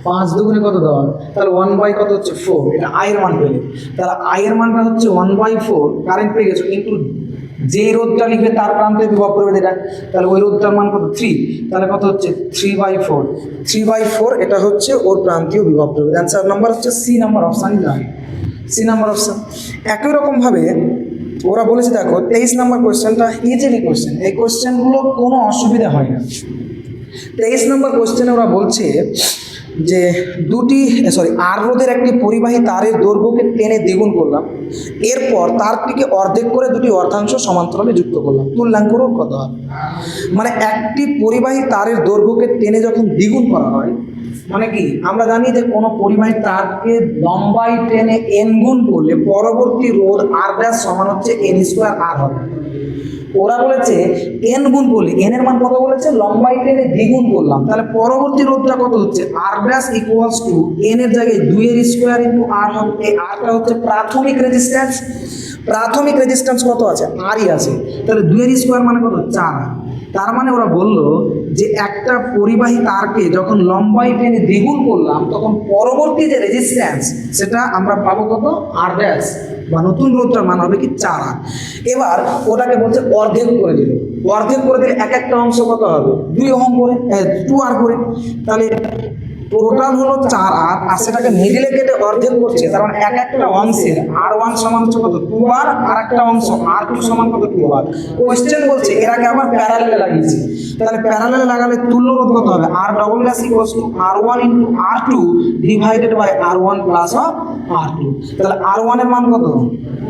5 দুগুণে কত দেওয়া, তাহলে 1 কত হচ্ছে 4। এটা আয়ের মান পেলে, তাহলে আয়ের মানটা হচ্ছে 1/4 কারেন্ট পেয়ে গেছো, কিন্তু যেই রোধটা লিখবে তার প্রান্তে বিভব প্রভেদ এটা, তাহলে ওই রোধটার মান কত 3, তাহলে কত হচ্ছে 3/4 এটা হচ্ছে ওর প্রান্তীয় বিভব প্রভেদ। অ্যান্সার নাম্বার হচ্ছে সি নাম্বার অপশানই যায়, সি নাম্বার অপশান। একই রকমভাবে ওরা বলেছে দেখো 23 নম্বর কোয়েশ্চেনটা ইজিলি কোয়েশ্চেন, এই কোয়েশ্চেনগুলো কোনো অসুবিধা হয় না। 23 নম্বর কোয়েশ্চেনে ওরা বলছে যে আর রোধের একটি পরিবাহী তারের দৈর্ঘ্যকে টেনে দ্বিগুণ করলাম, এরপর তারটিকে অর্ধেক করে দুটি অর্ধাংশ সমান্তরালে যুক্ত করলাম, তুলনাঙ্ক রোধ কত হবে? মানে একটি পরিবাহী তারের দৈর্ঘ্যকে টেনে যখন দ্বিগুণ করা হয়, মানে কি আমরা জানি যে কোনো পরিবাহী তারকে লম্বায় টেনে এন গুণ করলে পরবর্তী রোধ আর ড্যাশ সমান হচ্ছে এন স্কোয়ার আর হবে। ওরা বলেছে এন গুণ করলে, এন এর মান কত বলেছে, লম্বাই টেনে দ্বিগুণ করলাম, তাহলে পরবর্তী রোধটা কত হচ্ছে, আর ড্যাশ ইকুয়ালস টু এন এর জায়গায় 2 এর স্কোয়ার ইন্টু আর হবে। এই আরটা হচ্ছে প্রাথমিক রেজিস্ট্যান্স, প্রাথমিক রেজিস্ট্যান্স কত আছে, আরই আছে, তাহলে 2 এর স্কোয়ার মানে কত, 4। তার মানে ওরা বললো যে একটা পরিবাহী তারকে যখন লম্বাই টেনে দ্বিগুণ করলাম তখন পরবর্তী যে রেজিস্ট্যান্স সেটা আমরা পাবো কত, আর ড্যাশ, বা নতুন রোধটার মান হবে কি, 4R। এবার ওটাকে বলছে অর্ধেক করে দিল, অর্ধেক করে দিলে এক একটা অংশ কত হবে, 2 ওহম করে, 2R করে, তাহলে টোটাল হলো 4R, আর সেটাকে মিডিলে কেটে অর্ধেক করছে, তার মানে এক একটা অংশের R1 সমান হচ্ছে কত, 2R, আর একটা অংশ R2 সমান কত, 2R। কোয়েশ্চেন বলছে এর আগে আবার প্যারালালে লাগিয়েছি, তাহলে প্যারালালে লাগালে তুল্য রোধ কত হবে, R double dash equals to R1 into R2 divided by R1 plus R2, তাহলে R1 এর মান কত,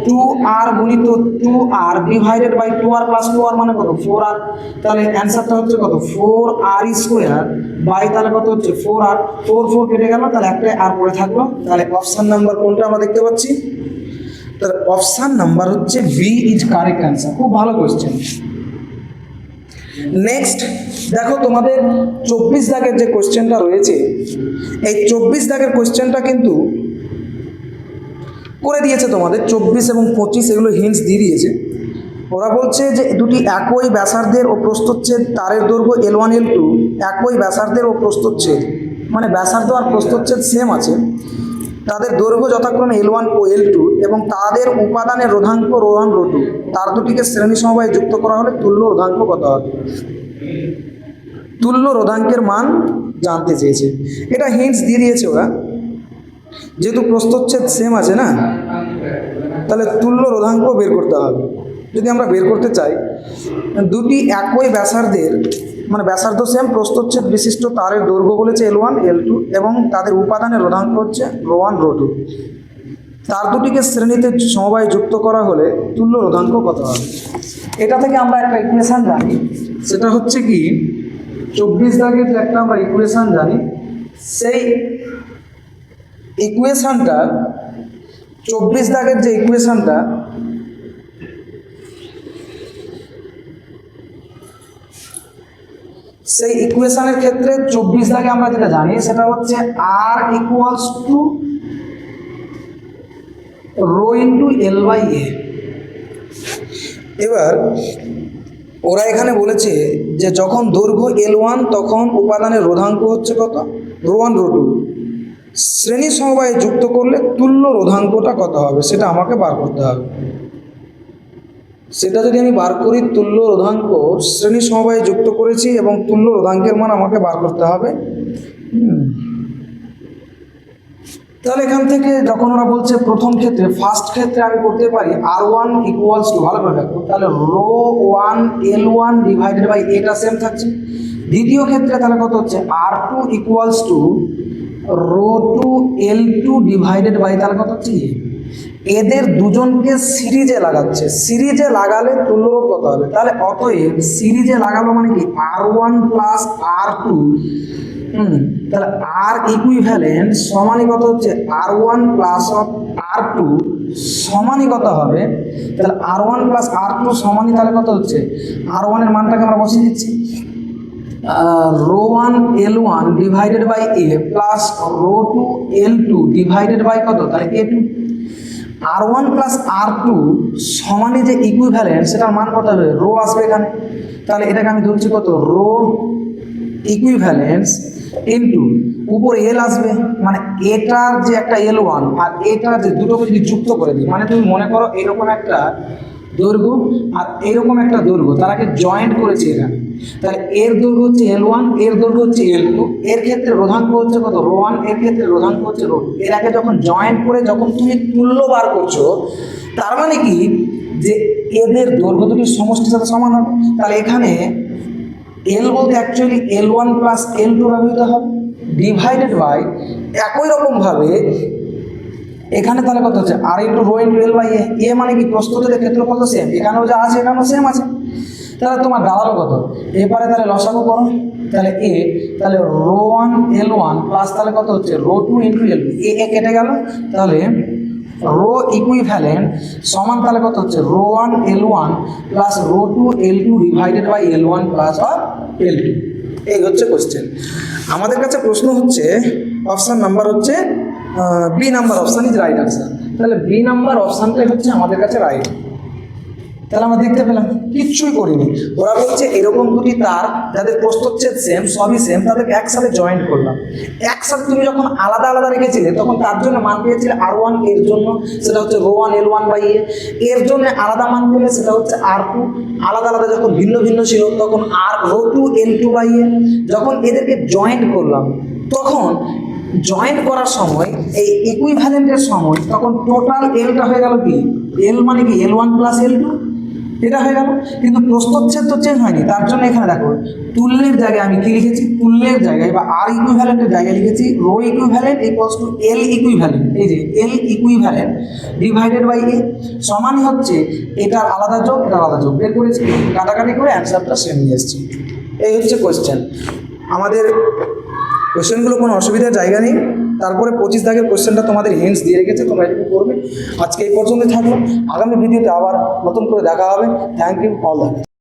2R গুণিত 2R divided by 2R plus 2R মানে কত, 4R, তাহলে অ্যান্সারটা হচ্ছে কত, 4R স্কোয়ার বাই তাহলে কত হচ্ছে 4R, 4 কেটে গেল, তাহলে একটা আর পড়ে থাকলো, তাহলে অপশন নাম্বার কোনটা আমরা দেখতে পাচ্ছি, তাহলে অপশন নাম্বার হচ্ছে বি ইজ কারেক্ট অ্যান্সার। খুব ভালো কোয়েশ্চেন। নেক্সট দেখো তোমাদের 24 দাগের যে কোয়েশ্চেনটা রয়েছে, এই 24 দাগের কোয়েশ্চেনটা কিন্তু করে দিয়েছে তোমাদের 24 এবং 25, এগুলো হিন্টস দিয়ে দিয়েছে। ওরা বলছে যে দুটি একই ব্যাসার্ধের ও প্রস্থচ্ছেদ তারের দৈর্ঘ্য L1 L2 একই ব্যাসার্ধের ও প্রস্থচ্ছেদ, মানে ব্যাসার্ধ আর প্রস্থচ্ছেদ সেম আছে, তাদের দৈর্ঘ্য যথাক্রমে L1 ও L2 এবং তাদের উপাদানের রোধাঙ্ক ρ1 ρ2, তার দুটিকে শ্রেণী সমবায়ে যুক্ত করা হলে তুল্য রোধাঙ্ক কত হবে? তুল্য রোধাঙ্কের মান জানতে চেয়েছে, এটা হিন্টস দিয়ে দিয়েছে ওরা, যেহেতু প্রস্থচ্ছেদ সেম আছে না, তাহলে তুল্য রোধাঙ্ক বের করতে হবে। যদি আমরা বের করতে চাই, দুটি একই ব্যাসার্ধের, মানে ব্যাসার্ধ সেম, প্রস্থচ্ছেদ বিশিষ্ট তারের দৈর্ঘ্য বলেছে L1 L2 এবং তাদের উপাদানের রোধাঙ্ক হচ্ছে ρ1 ρ2, তার দুটিকে শ্রেণীতে সমবায়ে যুক্ত করা হলে তুল্য রোধাঙ্ক কত হবে? এটা থেকে আমরা একটা ইকুয়েশন জানি, সেটা হচ্ছে কি 24 দাগের যে একটা আমরা ইকুয়েশন জানি, সেই ইকুয়েশনটা 24 দাগের যে ইকুয়েশনটা, সেই ইকুয়েশনের ক্ষেত্রে 24 দাগে আমরা যেটা জানি সেটা হচ্ছে R equals to rho into L by A. এবার ওরা এখানে বলেছে যে যখন দৈর্ঘ্য L1 তখন উপাদানের রোধাঙ্ক হচ্ছে কত, ρ1 ρ2, শ্রেণী সমবায়ে যুক্ত করলে তুল্য রোধাঙ্কটা কত হবে সেটা আমাকে বার করতে হবে। সেটা যদি আমি বার করি, তুল্য রোধাঙ্ক শ্রেণী সমবায়ে যুক্ত করেছি এবং তুল্য রোধাঙ্কের মান আমাকে বার করতে হবে। তাহলে এখান থেকে যখন ওরা বলছে প্রথম ক্ষেত্রে, ফার্স্ট ক্ষেত্রে আমি করতে পারি R1 ইকুয়ালস টু, ভালো করে দেখো, তাহলে ρ1 L1 ডিভাইডেড বাই এটা সেম থাকছে। দ্বিতীয় ক্ষেত্রে তাহলে কত হচ্ছে, R2 equals two ρ2 L2 divided by তাহলে কত হচ্ছে, এদের দুজনকে সিরিজে লাগাচ্ছে, সিরিজে লাগালে তুল্য রোধ কত হবে? তাহলে অতএব সিরিজে লাগালো মানে কি R1 প্লাস R2, তাহলে R ইকুইভ্যালেন্ট সমানই কত হচ্ছে R1 প্লাস R2 সমানই কত হবে? তাহলে R1 প্লাস R2 সমানই তাহলে কত হচ্ছে, R1 এর মানটাকে আমরা বসিয়ে দিচ্ছি, ρ1 L1 divided by A plus ρ2 L2 divided by কত, তাহলে A2। R1 প্লাস R2 সমানই যে ইকুইভ্যালেন্ট সেটার মান কত হবে, রো আসবে এখানে, তাহলে এটাকে আমি ধরছি কত, রো ইকুইভ্যালেন্স ইন্টু উপরে এল আসবে, মানে এটার যে একটা L1 আর এটার যে দুটোকে যদি যুক্ত করে দিই, মানে তুমি মনে করো এরকম একটা দৈর্ঘ্য আর এরকম একটা দৈর্ঘ্য, তারাকে জয়েন্ট করেছে এখানে, তাহলে এর দৈর্ঘ্য হচ্ছে L1, এর দৈর্ঘ্য হচ্ছে L2, এর ক্ষেত্রে রোধাঙ্ক হচ্ছে কত, ρ1, এর ক্ষেত্রে রোধাঙ্ক হচ্ছে ρ2, এরাকে যখন জয়েন্ট করে যখন তুমি তুল্য বার করছো, তার মানে কি যে এদের দৈর্ঘ্য দুটির সমষ্টির সাথে সমান হবে। তাহলে এখানে L বলতে অ্যাকচুয়ালি L1 প্লাস L2 ব্যবহৃত হবে, ডিভাইডেড বাই একই রকমভাবে এখানে তাহলে কত হচ্ছে R into rho into L by A মানে কি প্রস্তুতের ক্ষেত্রে কত সেম, এখানেও যা আছে এখানেও সেম আছে। তাহলে তোমার দাঁড়ালো কত, এবারে তাহলে লসাগু করো, তাহলে এ তাহলে rho one L one plus তাহলে কত হচ্ছে rho two into L two, A কেটে গেল, তাহলে রো ইকুইভ্যালেন্ট সমান তাহলে কত হচ্ছে rho one L one plus rho two L two divided by L one plus or L two. এই হচ্ছে কোশ্চেন। আমাদের কাছে প্রশ্ন হচ্ছে অপশান নাম্বার হচ্ছে B number option is right answer. তাহলে বি নাম্বার অপশানটাই হচ্ছে আমাদের কাছে রাইট। তাহলে আমরা দেখতে পেলাম কিচ্ছুই করিনি, ওরা বলছে এরকম দুটি তার যাদের প্রস্থচ্ছেদ সেম সবই সেম তাদেরকে একসাথে জয়েন্ট করলাম। একসাথে তুমি যখন আলাদা আলাদা রেখেছিলে তখন তার জন্য মান পেয়েছিলে আর ওয়ান, এর জন্য সেটা হচ্ছে rho one L one by A, এর জন্য আলাদা মান পেলে সেটা হচ্ছে আর টু, আলাদা আলাদা যখন ভিন্ন ভিন্ন ছিল তখন আর rho two L two by A. যখন এদেরকে জয়েন্ট করলাম তখন জয়েন্ট করার সময় এই ইকুইভ্যালেন্টের সময় তখন টোটাল এলটা হয়ে গেল কি এল মানে কি এল ওয়ান প্লাস এল টু, এটা হয়ে গেল। কিন্তু প্রস্থচ্ছেদ তো চেঞ্জ হয়নি, তার জন্য এখানে দেখো তুল্যের জায়গায় আমি কি লিখেছি, তুল্যের জায়গায় বা আর ইকুইভ্যালেন্টের জায়গায় লিখেছি rho equivalent equals to L equivalent. এই যে L equivalent divided by A সমানই হচ্ছে এটার আলাদা যোগ এটা আলাদা যোগ, বের করেছি কাটাকাটি করে অ্যান্সারটা সেম নিয়ে এসেছি। এই হচ্ছে কোয়েশ্চেন। আমাদের কোয়েশ্চেনগুলো কোনো অসুবিধার জায়গা নেই। তারপরে 25 দাগের কোয়েশ্চেনটা তোমাদের হিন্টস দিয়ে রেখেছে, তোমরা এটুকু করবে। আজকে এই পর্যন্ত থাকলো, আগামী ভিডিওতে আবার নতুন করে দেখা হবে। Thank you all the